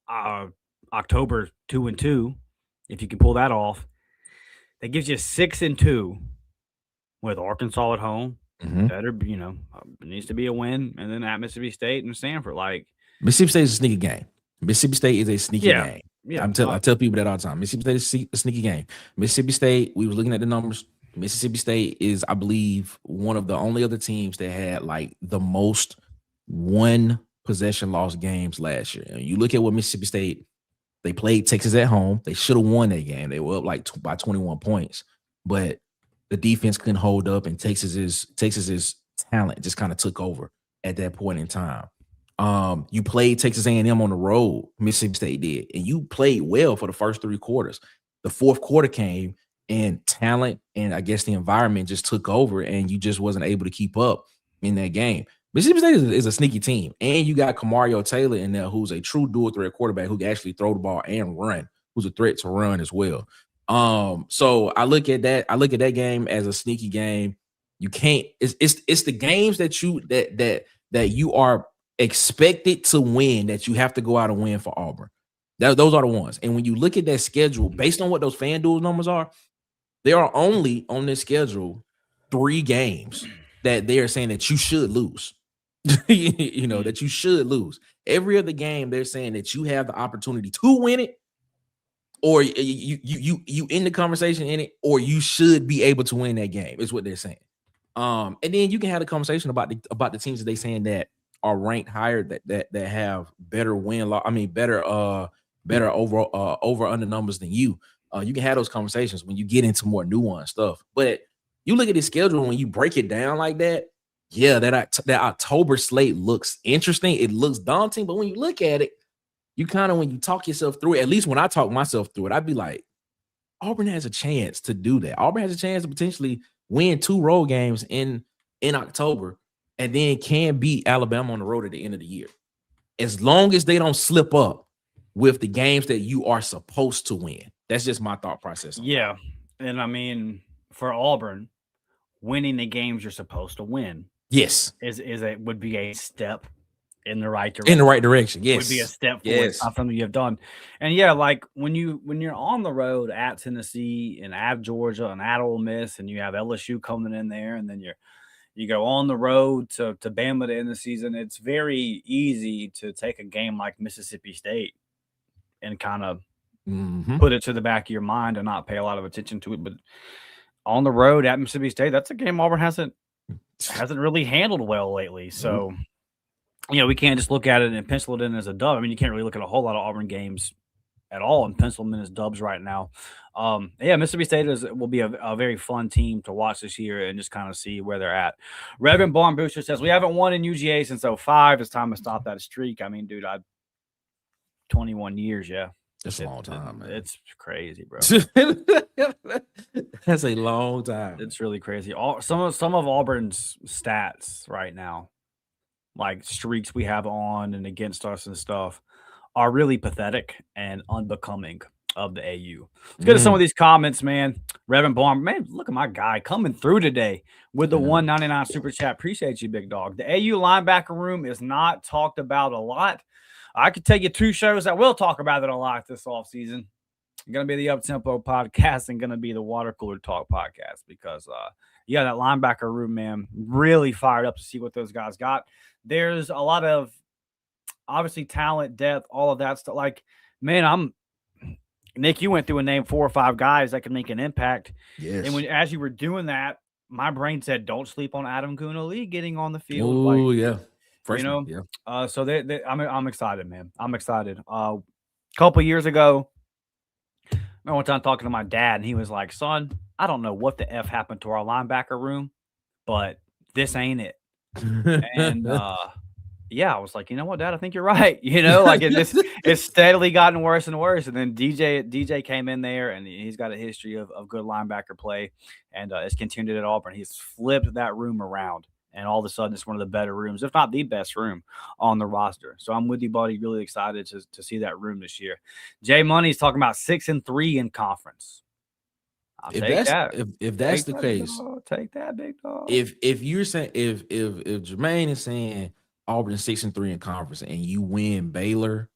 of October 2-2 if you can pull that off. That gives you 6-2 with Arkansas at home. Mm-hmm. Better, it needs to be a win, and then at Mississippi State and Stanford. Like Mississippi State is a sneaky game. Mississippi State is a sneaky game. Yeah, I tell people that all the time. Mississippi State is a sneaky game. Mississippi State, we were looking at the numbers. Mississippi State is, I believe, one of the only other teams that had like the most 1 possession loss games last year. And you look at what Mississippi State, they played Texas at home. They should have won that game. They were up by 21 points, but the defense couldn't hold up, and Texas's talent just kind of took over at that point in time. You played Texas A&M on the road, Mississippi State did, and you played well for the first 3 quarters. The fourth quarter came, and talent and I guess the environment just took over, and you just wasn't able to keep up in that game. Mississippi State is a sneaky team, and you got Kamario Taylor in there, who's a true dual threat quarterback who can actually throw the ball and run, who's a threat to run as well. So I look at that game as a sneaky game. You can't. It's the games that you are expected to win that you have to go out and win for Auburn. Those are the ones. And when you look at that schedule, based on what those FanDuel numbers are, there are only on this schedule 3 games that they are saying that you should lose. That you should lose. Every other game they're saying that you have the opportunity to win it, or you end the conversation in it, or you should be able to win that game. Is what they're saying. And then you can have a conversation about the teams that they saying that are ranked higher that have better better overall over under numbers than you. You can have those conversations when you get into more nuanced stuff. But you look at the schedule, and when you break it down like that, yeah, that October slate looks interesting. It looks daunting, but when you look at it, you kind of, when you talk yourself through it, at least when I talk myself through it, I'd be like, Auburn has a chance to do that. Auburn has a chance to potentially win 2 road games in October, and then can beat Alabama on the road at the end of the year. As long as they don't slip up with the games that you are supposed to win. That's just my thought process. Yeah. And I mean, for Auburn, winning the games you're supposed to win. Yes. Would be a step in the right direction. In the right direction. Yes. Would be a step forward. It's not something you have done. And yeah, like when you're on the road at Tennessee and at Georgia and at Ole Miss, and you have LSU coming in there, and then you go on the road to Bama to end the season, it's very easy to take a game like Mississippi State and kind of put it to the back of your mind and not pay a lot of attention to it. But on the road at Mississippi State, that's a game Auburn hasn't really handled well lately. So, we can't just look at it and pencil it in as a dub. I mean, you can't really look at a whole lot of Auburn games at all and pencil them in as dubs right now. Mississippi State will be a very fun team to watch this year and just kind of see where they're at. Reverend Barn Booster says, we haven't won in UGA since 2005. It's time to stop that streak. I mean, dude, 21 years, yeah. That's a long time, man. It's crazy, bro. That's a long time. It's really crazy. Some of Auburn's stats right now, like streaks we have on and against us and stuff, are really pathetic and unbecoming of the AU. Let's get to some of these comments, man. Reverend Barn, man, look at my guy coming through today with the 199 super chat. Appreciate you, big dog. The AU linebacker room is not talked about a lot. I could tell you 2 shows that will talk about it a lot this offseason. Going to be the Up Tempo podcast and going to be the Water Cooler Talk podcast because, that linebacker room, man, really fired up to see what those guys got. There's a lot of, obviously, talent, depth, all of that stuff. Like, man, Nick, you went through and named 4 or 5 guys that could make an impact. Yes. And as you were doing that, my brain said, don't sleep on Adam Goonali getting on the field. Oh, yeah. Freshman, yeah. So I'm excited, man. I'm excited. A couple years ago, I remember one time talking to my dad, and he was like, son, I don't know what the F happened to our linebacker room, but this ain't it. And I was like, you know what, Dad, I think you're right. Like it's steadily gotten worse and worse. And then DJ came in there, and he's got a history of good linebacker play, and it's continued at Auburn. He's flipped that room around. And all of a sudden, it's one of the better rooms, if not the best room on the roster. So I'm with you, buddy. Really excited to see that room this year. Jay Money's talking about 6-3 in conference. If that's the case, take that, big dog. If you're saying if Jermaine is saying Auburn 6-3 in conference, and you win Baylor,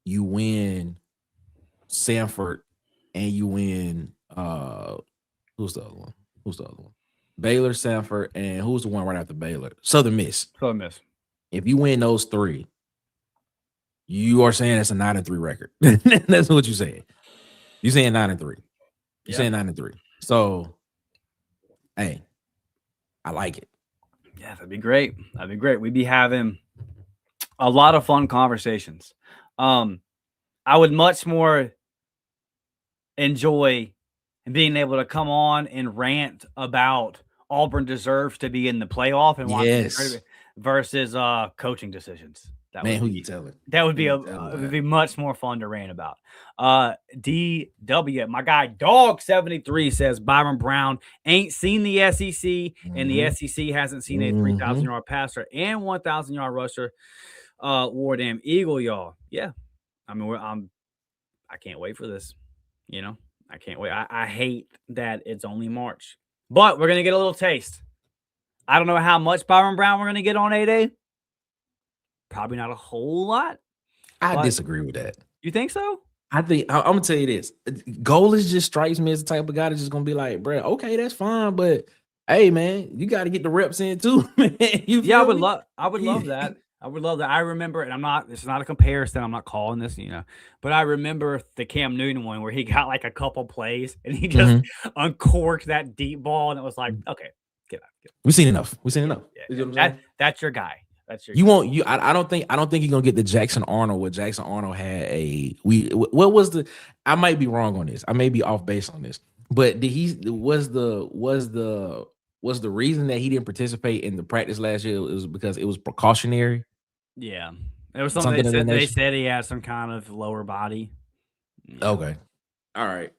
you win Samford, and you win who's the other one? Baylor, Samford, and who's the one right after Baylor? Southern Miss. If you win those 3, you are saying it's a 9-3 record. That's what you're saying. You're saying 9-3. You're saying 9-3. So, hey, I like it. Yeah, that'd be great. We'd be having a lot of fun conversations. I would much more enjoy being able to come on and rant about Auburn deserves to be in the playoff and versus coaching decisions. Who you telling? That would be it would be much more fun to rant about. DW, my guy Dog 73 says Byron Brown ain't seen the SEC, and the SEC hasn't seen a 3,000-yard passer and 1,000-yard rusher. War damn Eagle, y'all. Yeah, I mean, I can't wait for this. I can't wait. I hate that it's only March, but we're gonna get a little taste. I don't know how much Byron Brown we're gonna get on 8A. Probably not a whole lot. I disagree with that. You think so? I'm gonna tell you this. Goalies just strikes me as the type of guy that's just gonna be like, bro, okay, that's fine, but hey, man, you got to get the reps in too, man. I would love that. I would love that. I remember, and this is not a comparison. I'm not calling this, but I remember the Cam Newton one where he got like a couple plays and he just uncorked that deep ball, and it was like, okay, get out. We've seen enough. Yeah. That's your guy. That's your. I don't think you're gonna get the Jackson Arnold. What Jackson Arnold had what was the? I might be wrong on this. I may be off base on this. But was the reason that he didn't participate in the practice last year? It was because it was precautionary. Yeah, it was something they said he had some kind of lower body. Yeah. Okay, all right.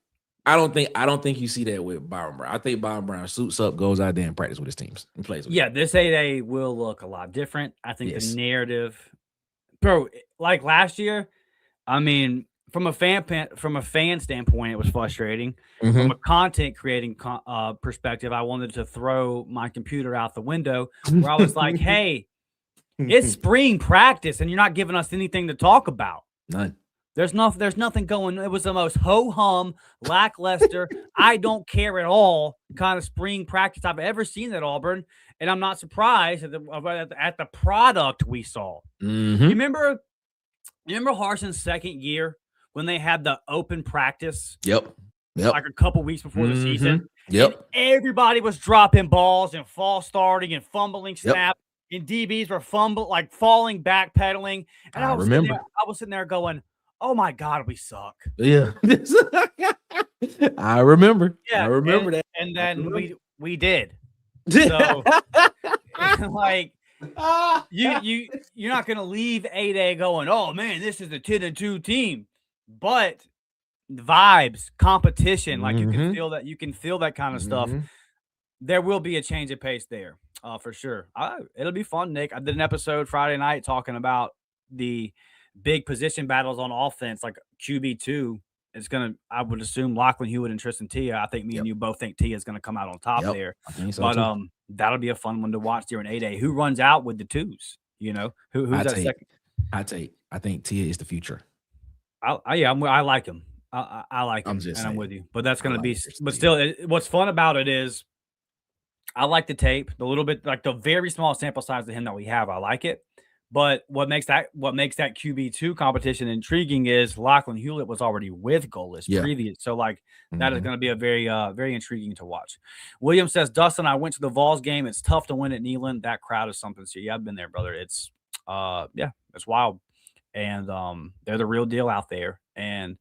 I don't think you see that with Byron Brown. I think Byron Brown suits up, goes out there and practices with his teams and plays with them. This 8A will look a lot different. I think the narrative, bro, like last year. I mean, from a fan standpoint, it was frustrating. From a content creating perspective, I wanted to throw my computer out the window where I was like, hey, it's spring practice and you're not giving us anything to talk about. None. There's nothing going. It was the most ho-hum, lackluster, I don't care at all kind of spring practice I've ever seen at Auburn. And I'm not surprised at the product we saw. You remember Harson's second year when they had the open practice? Yep. Like a couple weeks before the season. Yep. And everybody was dropping balls and false starting and fumbling snap. And DBs were falling back, pedaling. And I was sitting there going, oh my God, we suck. Yeah. I remember. Yeah. I remember that. And then we did. So you're not gonna leave 8A going, oh man, this is the 10-2 team. But vibes, competition, like you Mm-hmm. can feel that kind of stuff. There will be a change of pace there, for sure. It'll be fun, Nick. I did an episode Friday night talking about the big position battles on offense, like QB2. It's gonna, I would assume, Lachlan Hewitt and Tristan Tia. I think me and you both think Tia is gonna come out on top there. I think so But too. that'll be a fun one to watch during 8A. Who runs out with the twos? You know, who's that second? I think Tia is the future. I like him. I like him, I'm just and I'm saying. with you. But that's gonna be, Tristan but Tia. still, what's fun about it is I like the tape, the little bit, like the very small sample size of him that we have. I like it. But what makes that QB2 competition intriguing is Lachlan Hewlett was already with Golis previous. So like that is going to be a very very intriguing to watch. William says, Dustin, I went to the Vols game. It's tough to win at Neyland. That crowd is something. So yeah, I've been there, brother. It's it's wild. And they're the real deal out there. And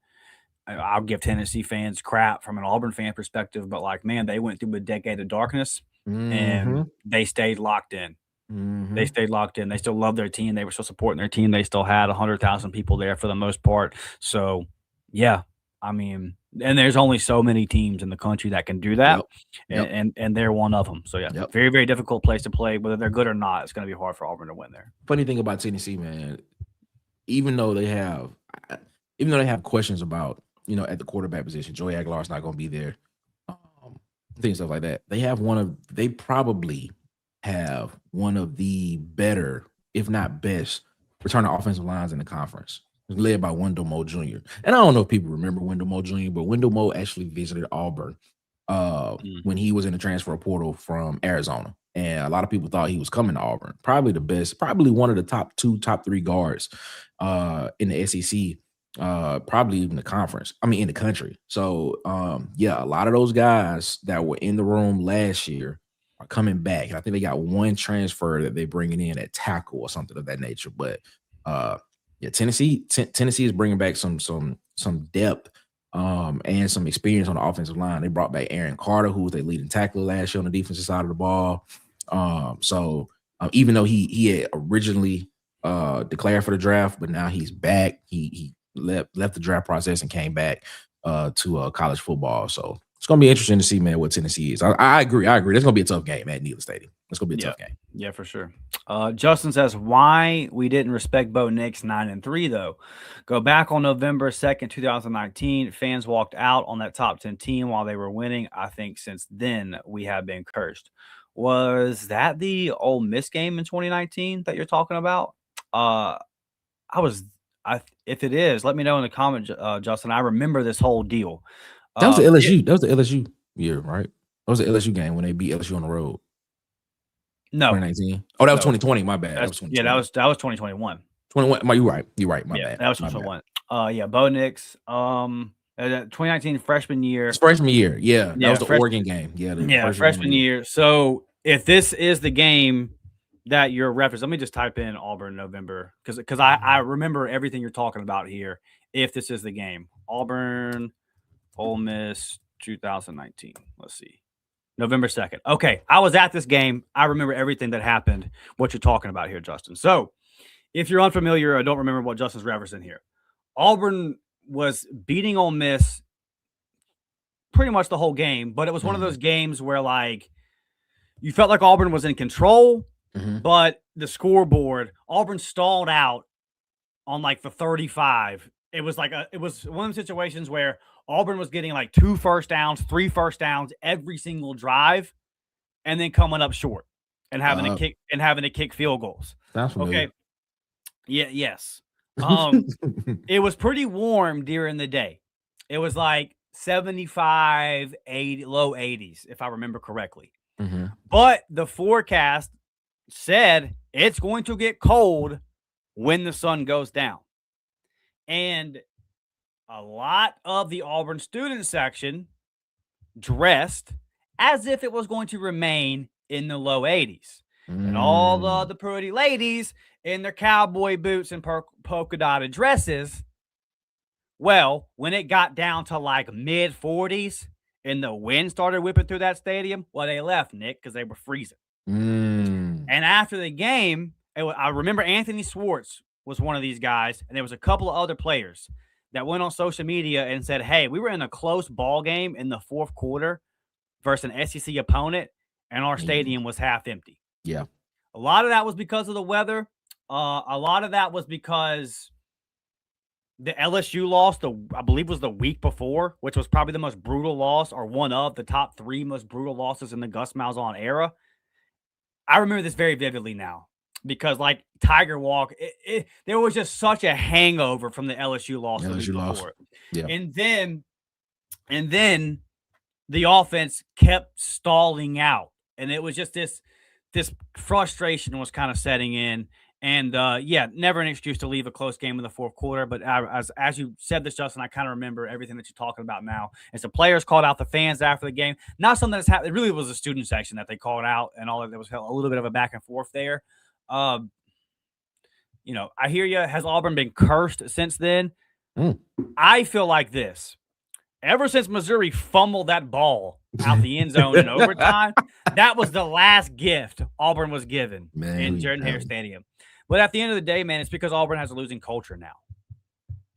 I'll give Tennessee fans crap from an Auburn fan perspective, but like, man, they went through a decade of darkness and they stayed locked in. They stayed locked in. They still love their team. They were still supporting their team. They still had 100,000 people there for the most part. So, yeah, I mean, and there's only so many teams in the country that can do that, and they're one of them. So, yeah, very, very difficult place to play. Whether they're good or not, it's going to be hard for Auburn to win there. Funny thing about Tennessee, man, even though they have questions about, at the quarterback position, Joey Aguilar's not going to be there, things stuff like that. They probably have one of the better, if not best, returning offensive lines in the conference. It's led by Wendell Moe Jr. And I don't know if people remember Wendell Moe Jr., but Wendell Moe actually visited Auburn when he was in the transfer portal from Arizona. And a lot of people thought he was coming to Auburn. Probably the best, probably one of the top 3 guards in the SEC, probably even the conference. I mean, in the country. So, a lot of those guys that were in the room last year are coming back. And I think they got one transfer that they're bringing in at tackle or something of that nature. But Tennessee is bringing back some depth and some experience on the offensive line. They brought back Aaron Carter, who was their leading tackler last year on the defensive side of the ball. So even though he had originally declared for the draft, but now he's back. He left the draft process and came back to college football. So it's going to be interesting to see, man, what Tennessee is. I agree. There's going to be a tough game at Neyland Stadium. It's going to be a tough game. Yeah, for sure. Justin says, why we didn't respect Bo Nix 9-3, though. Go back on November 2nd, 2019. Fans walked out on that top 10 team while they were winning. I think since then we have been cursed. Was that the Ole Miss game in 2019 that you're talking about? If it is, let me know in the comments, Justin. I remember this whole deal. That was the LSU. That was the LSU year, right? That was the LSU game when they beat LSU on the road. No, 2019. Oh, that was 2020. My bad. That was 2021. 21. You're right. My bad. That was 2021. Bo Nix. 2019 freshman year. It's freshman year. Yeah. That was the Oregon game. Yeah. Freshman year. So if this is the game that you're referencing, let me just type in Auburn November because I remember everything you're talking about here. If this is the game, Auburn, Ole Miss 2019. Let's see. November 2nd. Okay. I was at this game. I remember everything that happened, what you're talking about here, Justin. So if you're unfamiliar or don't remember what Justin's referencing here, Auburn was beating Ole Miss pretty much the whole game, but it was one of those games where like you felt like Auburn was in control, but the scoreboard, Auburn stalled out on like the 35. It was one of those situations where Auburn was getting like 2 first downs, 3 first downs every single drive, and then coming up short and having to kick field goals. That's okay. Yeah. Yes. It was pretty warm during the day. It was like 75, 80, low 80s, if I remember correctly. But the forecast said it's going to get cold when the sun goes down. And a lot of the Auburn student section dressed as if it was going to remain in the low 80s. And all the pretty ladies in their cowboy boots and polka dotted dresses. Well, when it got down to like mid 40s and the wind started whipping through that stadium, well, they left, Nick, because they were freezing. And after the game, I remember Anthony Swartz was one of these guys, and there was a couple of other players. that went on social media and said, hey, we were in a close ball game in the fourth quarter versus an SEC opponent, and our stadium was half empty. Yeah. A lot of that was because of the weather. A lot of that was because the LSU loss, I believe was the week before, which was probably the most brutal loss or one of the top 3 most brutal losses in the Gus Malzahn era. I remember this very vividly now because, like, Tiger Walk, there was just such a hangover from the LSU loss. LSU loss. Yeah. And then the offense kept stalling out. And it was just this frustration was kind of setting in. And, never an excuse to leave a close game in the fourth quarter. But as you said this, Justin, I kind of remember everything that you're talking about now. As the players called out the fans after the game, not something that's happened. It really was a student section that they called out and all of that. Was a little bit of a back and forth there. I hear you. Has Auburn been cursed since then? I feel like this. Ever since Missouri fumbled that ball out the end zone in overtime, that was the last gift Auburn was given in Jordan-Hare Stadium. But at the end of the day, man, it's because Auburn has a losing culture now.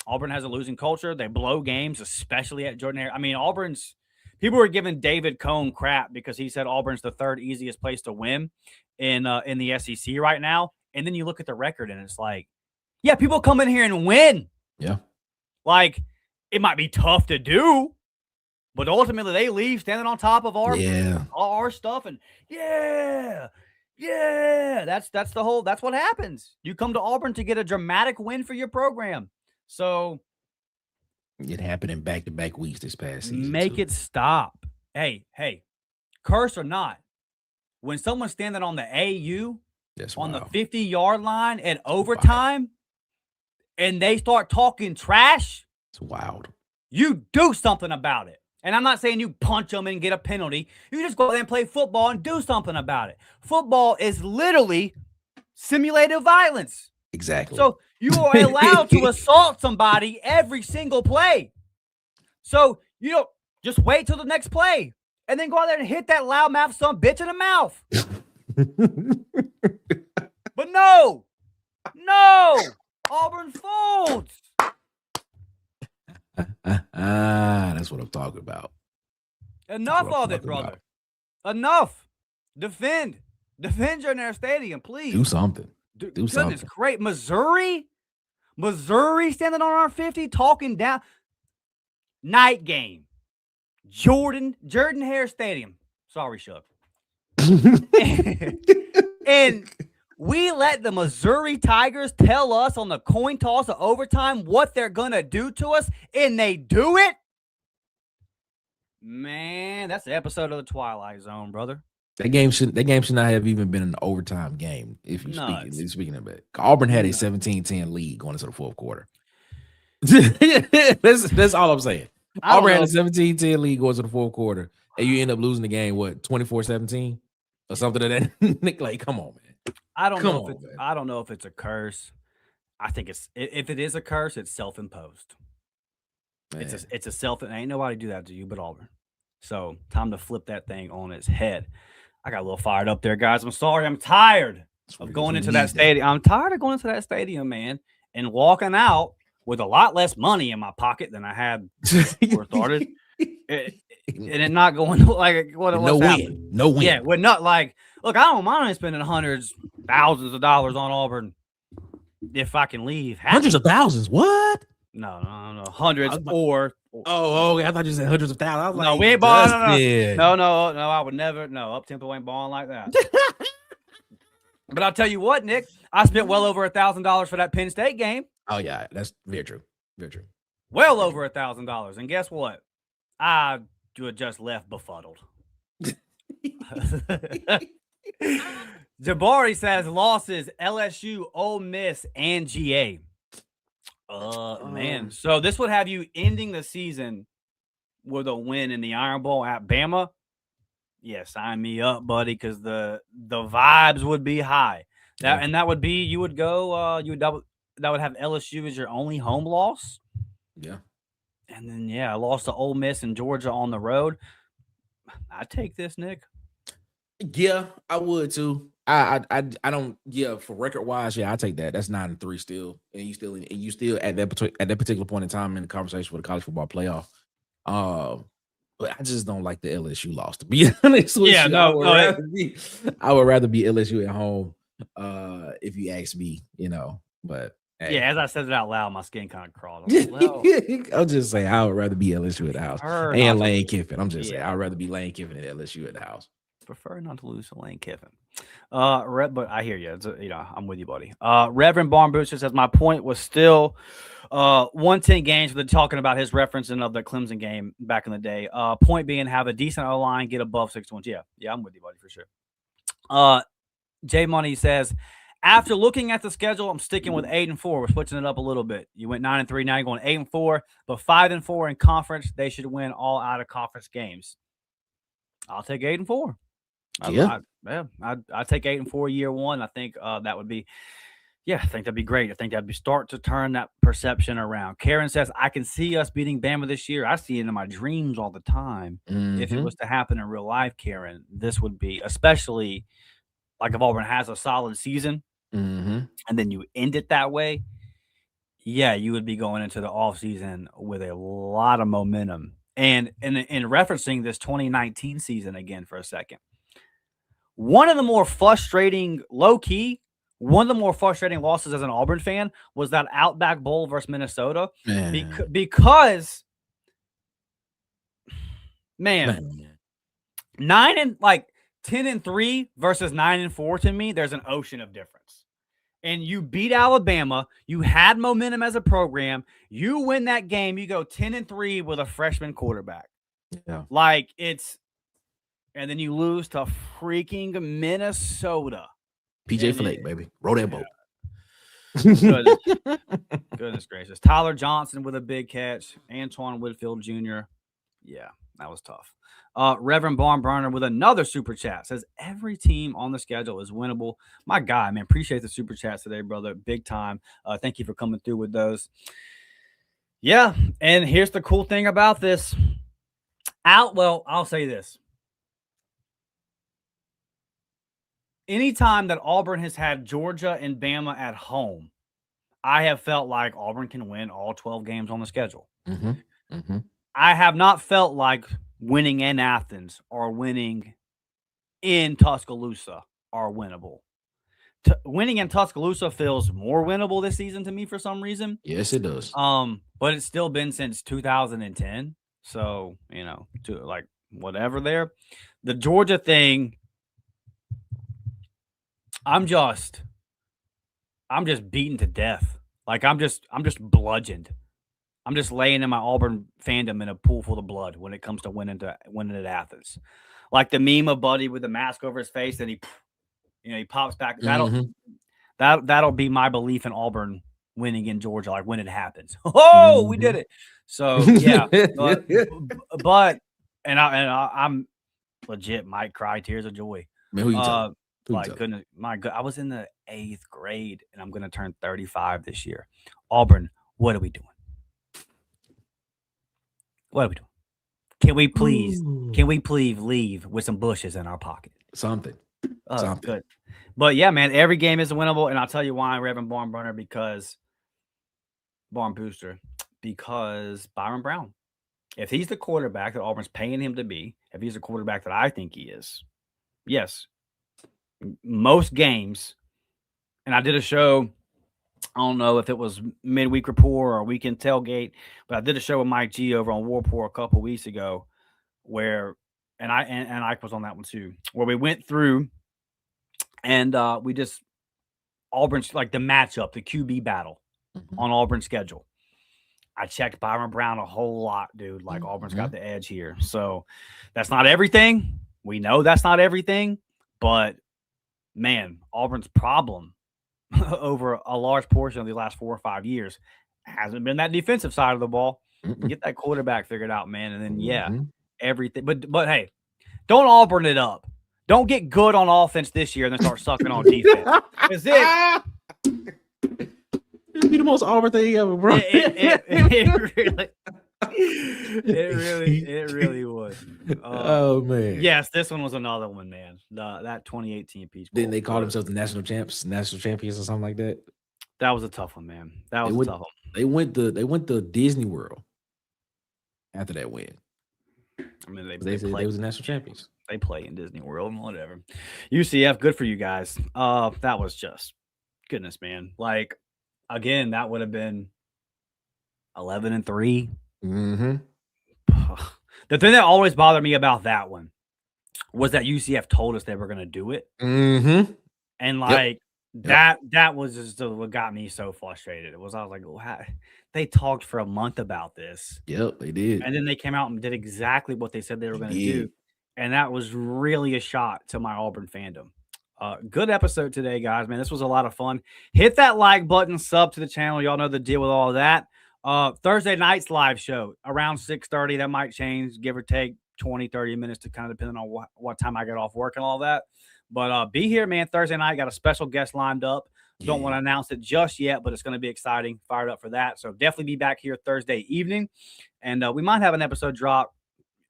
Auburn has a losing culture. They blow games, especially at Jordan-Hare. I mean, people were giving David Cone crap because he said Auburn's the 3rd easiest place to win in the SEC right now. And then you look at the record and it's like, yeah, people come in here and win. Yeah. Like, it might be tough to do, but ultimately they leave standing on top of our stuff. And that's what happens. You come to Auburn to get a dramatic win for your program. So it happened in back-to-back weeks this past season. Make it stop. Hey, curse or not, when someone's standing on the AU on the 50-yard line at overtime and they start talking trash, it's wild. You do something about it. And I'm not saying you punch them and get a penalty. You just go there and play football and do something about it. Football is literally simulated violence. Exactly. So you are allowed to assault somebody every single play. So you don't just wait till the next play and then go out there and hit that loudmouth son bitch in the mouth. But no, Auburn folds. That's what I'm talking about. Enough of it, brother. Enough. Defend Jordan-Hare Stadium, please. Do something. Do something. It's great. Missouri standing on our 50, talking down. Night game. Jordan-Hare Stadium. Sorry, Shuck. And we let the Missouri Tigers tell us on the coin toss of overtime what they're going to do to us, and they do it? Man, that's the episode of the Twilight Zone, brother. That game should not have even been an overtime game, if you're speaking of it. Auburn had a 17-10 lead going into the fourth quarter. That's all I'm saying. Auburn had a 17-10 lead going into the fourth quarter, and you end up losing the game, 24-17? Or something of that. Like, come on, man. I don't know if it's a curse. I think if it is a curse, it's self-imposed. Man. It's a self. Ain't nobody do that to you but Auburn. So time to flip that thing on its head. I got a little fired up there, guys. I'm sorry. I'm tired of going into that stadium. I'm tired of going into that stadium, man, and walking out with a lot less money in my pocket than I had before it started. And it not going like what it was. No win. Yeah, we're not like. Look, I don't mind spending hundreds, thousands of dollars on Auburn if I can leave. Hundreds of thousands? What? No. Hundreds or. Oh, I thought you said hundreds of thousands. I was no, like, we ain't balling. No. I would never. No, up-tempo ain't balling like that. But I'll tell you what, Nick, I spent well over $1,000 for that Penn State game. Oh yeah, that's very true. Very true. Well over $1,000, and guess what? I just left befuddled. Jabari says losses LSU, Ole Miss, and GA. Man. So this would have you ending the season with a win in the Iron Bowl at Bama. Yeah, sign me up, buddy, because the vibes would be high. That would be you would go that would have LSU as your only home loss. Yeah. And then I lost to Ole Miss and Georgia on the road. I'd take this, Nick. Yeah, I would too. I don't. Yeah, for record wise, yeah, I take that. That's 9-3 still, and you still at that particular point in time in the conversation for the college football playoff. But I just don't like the LSU loss. To be honest with you, I would rather be LSU at home. If you ask me, But hey. Yeah, as I said it out loud, my skin kind of crawled. Well, I'll just say I would rather be LSU at the house and Lane Kiffin. I'm just saying I'd rather be Lane Kiffin at LSU at the house. Prefer not to lose to Lane Kiffin. But I hear you. I'm with you, buddy. Reverend Barn Booster says my point was still 110 games. They're talking about his referencing of the Clemson game back in the day. Point being, have a decent O line, get above 6 wins. Yeah, I'm with you, buddy, for sure. J Money says, after looking at the schedule, I'm sticking with 8-4. We're switching it up a little bit. You went 9-3, now you're going 8-4, but 5-4 in conference. They should win all out of conference games. I'll take 8-4. I'd take 8-4 year one. I think that would be, I think that'd be great. I think that'd be start to turn that perception around. Karen says, I can see us beating Bama this year. I see it in my dreams all the time. Mm-hmm. If it was to happen in real life, Karen, this would be, especially like if Auburn has a solid season and then you end it that way. Yeah, you would be going into the offseason with a lot of momentum. And in referencing this 2019 season again for a second, one of the more frustrating, low-key, one of the more frustrating losses as an Auburn fan was that Outback Bowl versus Minnesota. Because 10-3 versus 9-4 to me, there's an ocean of difference. And you beat Alabama. You had momentum as a program. You win that game. You go 10-3 with a freshman quarterback. Yeah. And then you lose to freaking Minnesota. PJ Flake, baby. Roll that boat. Goodness gracious. Tyler Johnson with a big catch. Antoine Whitfield Jr. Yeah, that was tough. Reverend Barn Burner with another super chat says every team on the schedule is winnable. My guy, man, appreciate the super chats today, brother. Big time. Thank you for coming through with those. Yeah, and here's the cool thing about this. I'll say this. Anytime that Auburn has had Georgia and Bama at home, I have felt like Auburn can win all 12 games on the schedule. I have not felt like winning in Athens or winning in Tuscaloosa are winnable. Winning in Tuscaloosa feels more winnable this season to me for some reason. Yes, it does. But it's still been since 2010. So, whatever there. The Georgia thing, I'm just beaten to death. I'm just bludgeoned. I'm just laying in my Auburn fandom in a pool full of blood when it comes to winning at Athens. Like the meme of Buddy with the mask over his face, and he pops back. That'll be my belief in Auburn winning in Georgia, like when it happens. Oh, we did it. So yeah, but I'm legit might cry tears of joy. Man, who you talking? Goodness, my God, I was in the 8th grade, and I'm going to turn 35 this year. Auburn, what are we doing? What are we doing? Can we please leave with some bushes in our pocket? Something. Good. But yeah, man, every game is winnable, and I'll tell you why, Reverend Barn Burner, because Barn Booster, because Byron Brown. If he's the quarterback that Auburn's paying him to be, if he's the quarterback that I think he is, yes, most games, and I did a show, I don't know if it was midweek report or weekend tailgate, but I did a show with Mike G over on Warport a couple weeks ago where, and Ike was on that one too, where we went through and we just, Auburn's like the matchup, the QB battle on Auburn's schedule. I checked Byron Brown a whole lot, dude. Like Auburn's got the edge here. So that's not everything. We know that's not everything, but man, Auburn's problem over a large portion of the last 4 or 5 years hasn't been that defensive side of the ball. Get that quarterback figured out, man. And then, everything. But hey, don't Auburn it up. Don't get good on offense this year and then start sucking on defense. Is it? It'd be the most Auburn thing ever, bro. It really. It really was. Oh man. Yes, this one was another one, man. That 2018 Peach Bowl. Then they called themselves the national champions or something like that. That was a tough one, man. That was a tough one. They went to Disney World after that win. I mean, they said they was the national champions. They play in Disney World and whatever. UCF, good for you guys. That was just goodness, man. Like again, that would have been 11-3. Mm-hmm. The thing that always bothered me about that one was that UCF told us they were going to do it. Mm-hmm. And like that was just what got me so frustrated. I was like, wow. They talked for a month about this. Yep, they did. And then they came out and did exactly what they said they were going to do. And that was really a shot to my Auburn fandom. Good episode today, guys, man. This was a lot of fun. Hit that like button, sub to the channel. Y'all know the deal with all of that. Thursday night's live show around 6:30. That might change, give or take 20, 30 minutes to kind of depending on what time I get off work and all that. But be here, man. Thursday night, got a special guest lined up. Don't want to announce it just yet, but it's going to be exciting. Fired up for that. So definitely be back here Thursday evening. And we might have an episode drop.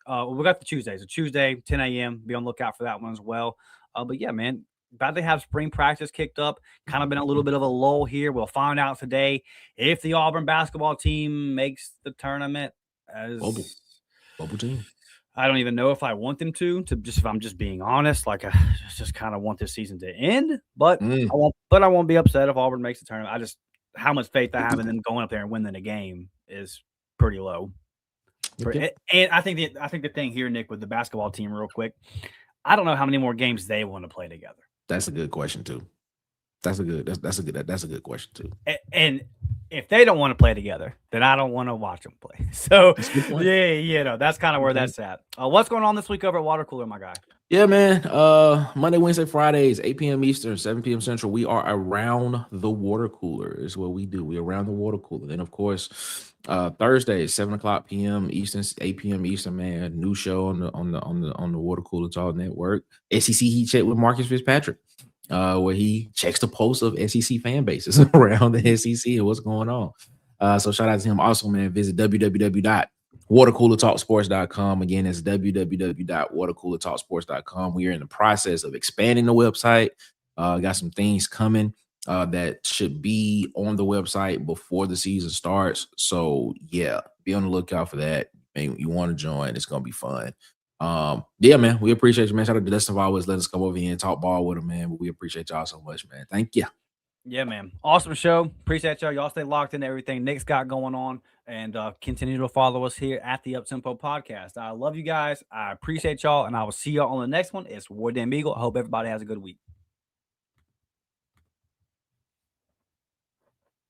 We got the Tuesdays. So Tuesday, 10 a.m. Be on the lookout for that one as well. But yeah, man, about to have spring practice kicked up. Kind of been a little bit of a lull here. We'll find out today if the Auburn basketball team makes the tournament. As Bubble team. I don't even know if I want them to just, if I'm just being honest, like I just kind of want this season to end, but I won't be upset if Auburn makes the tournament. How much faith I have in them going up there and winning a game is pretty low. Okay. And I think the thing here, Nick, with the basketball team real quick, I don't know how many more games they want to play together. That's a good question too. That's a good question too. And if they don't want to play together, then I don't want to watch them play. So yeah, that's kind of where that's at. What's going on this week over at Water Cooler, my guy? Yeah, man. Monday, Wednesday, Fridays, 8 p.m. Eastern, 7 p.m. Central. We are around the water cooler is what we do. We're around the water cooler. Then, of course, Thursday, 7:00 p.m. Eastern, 8 p.m. Eastern, man. New show on the Water Cooler Talk Network. SEC Heat Check with Marcus Fitzpatrick. Where he checks the pulse of SEC fan bases around the SEC and what's going on. So shout out to him. Also, man, visit www.watercoolertalksports.com. Again, it's www.watercoolertalksports.com. We are in the process of expanding the website. Got some things coming that should be on the website before the season starts. So yeah, be on the lookout for that. Man, you want to join, it's gonna be fun. Yeah, man, we appreciate you, man. Shout out to Dustin for always letting us come over here and talk ball with him, man. But we appreciate y'all so much, man. Thank you. Yeah, man. Awesome show. Appreciate y'all. Y'all stay locked into everything Nick's got going on, and continue to follow us here at the Uptempo Podcast. I love you guys. I appreciate y'all, and I will see y'all on the next one. It's War Damn Eagle. I hope everybody has a good week.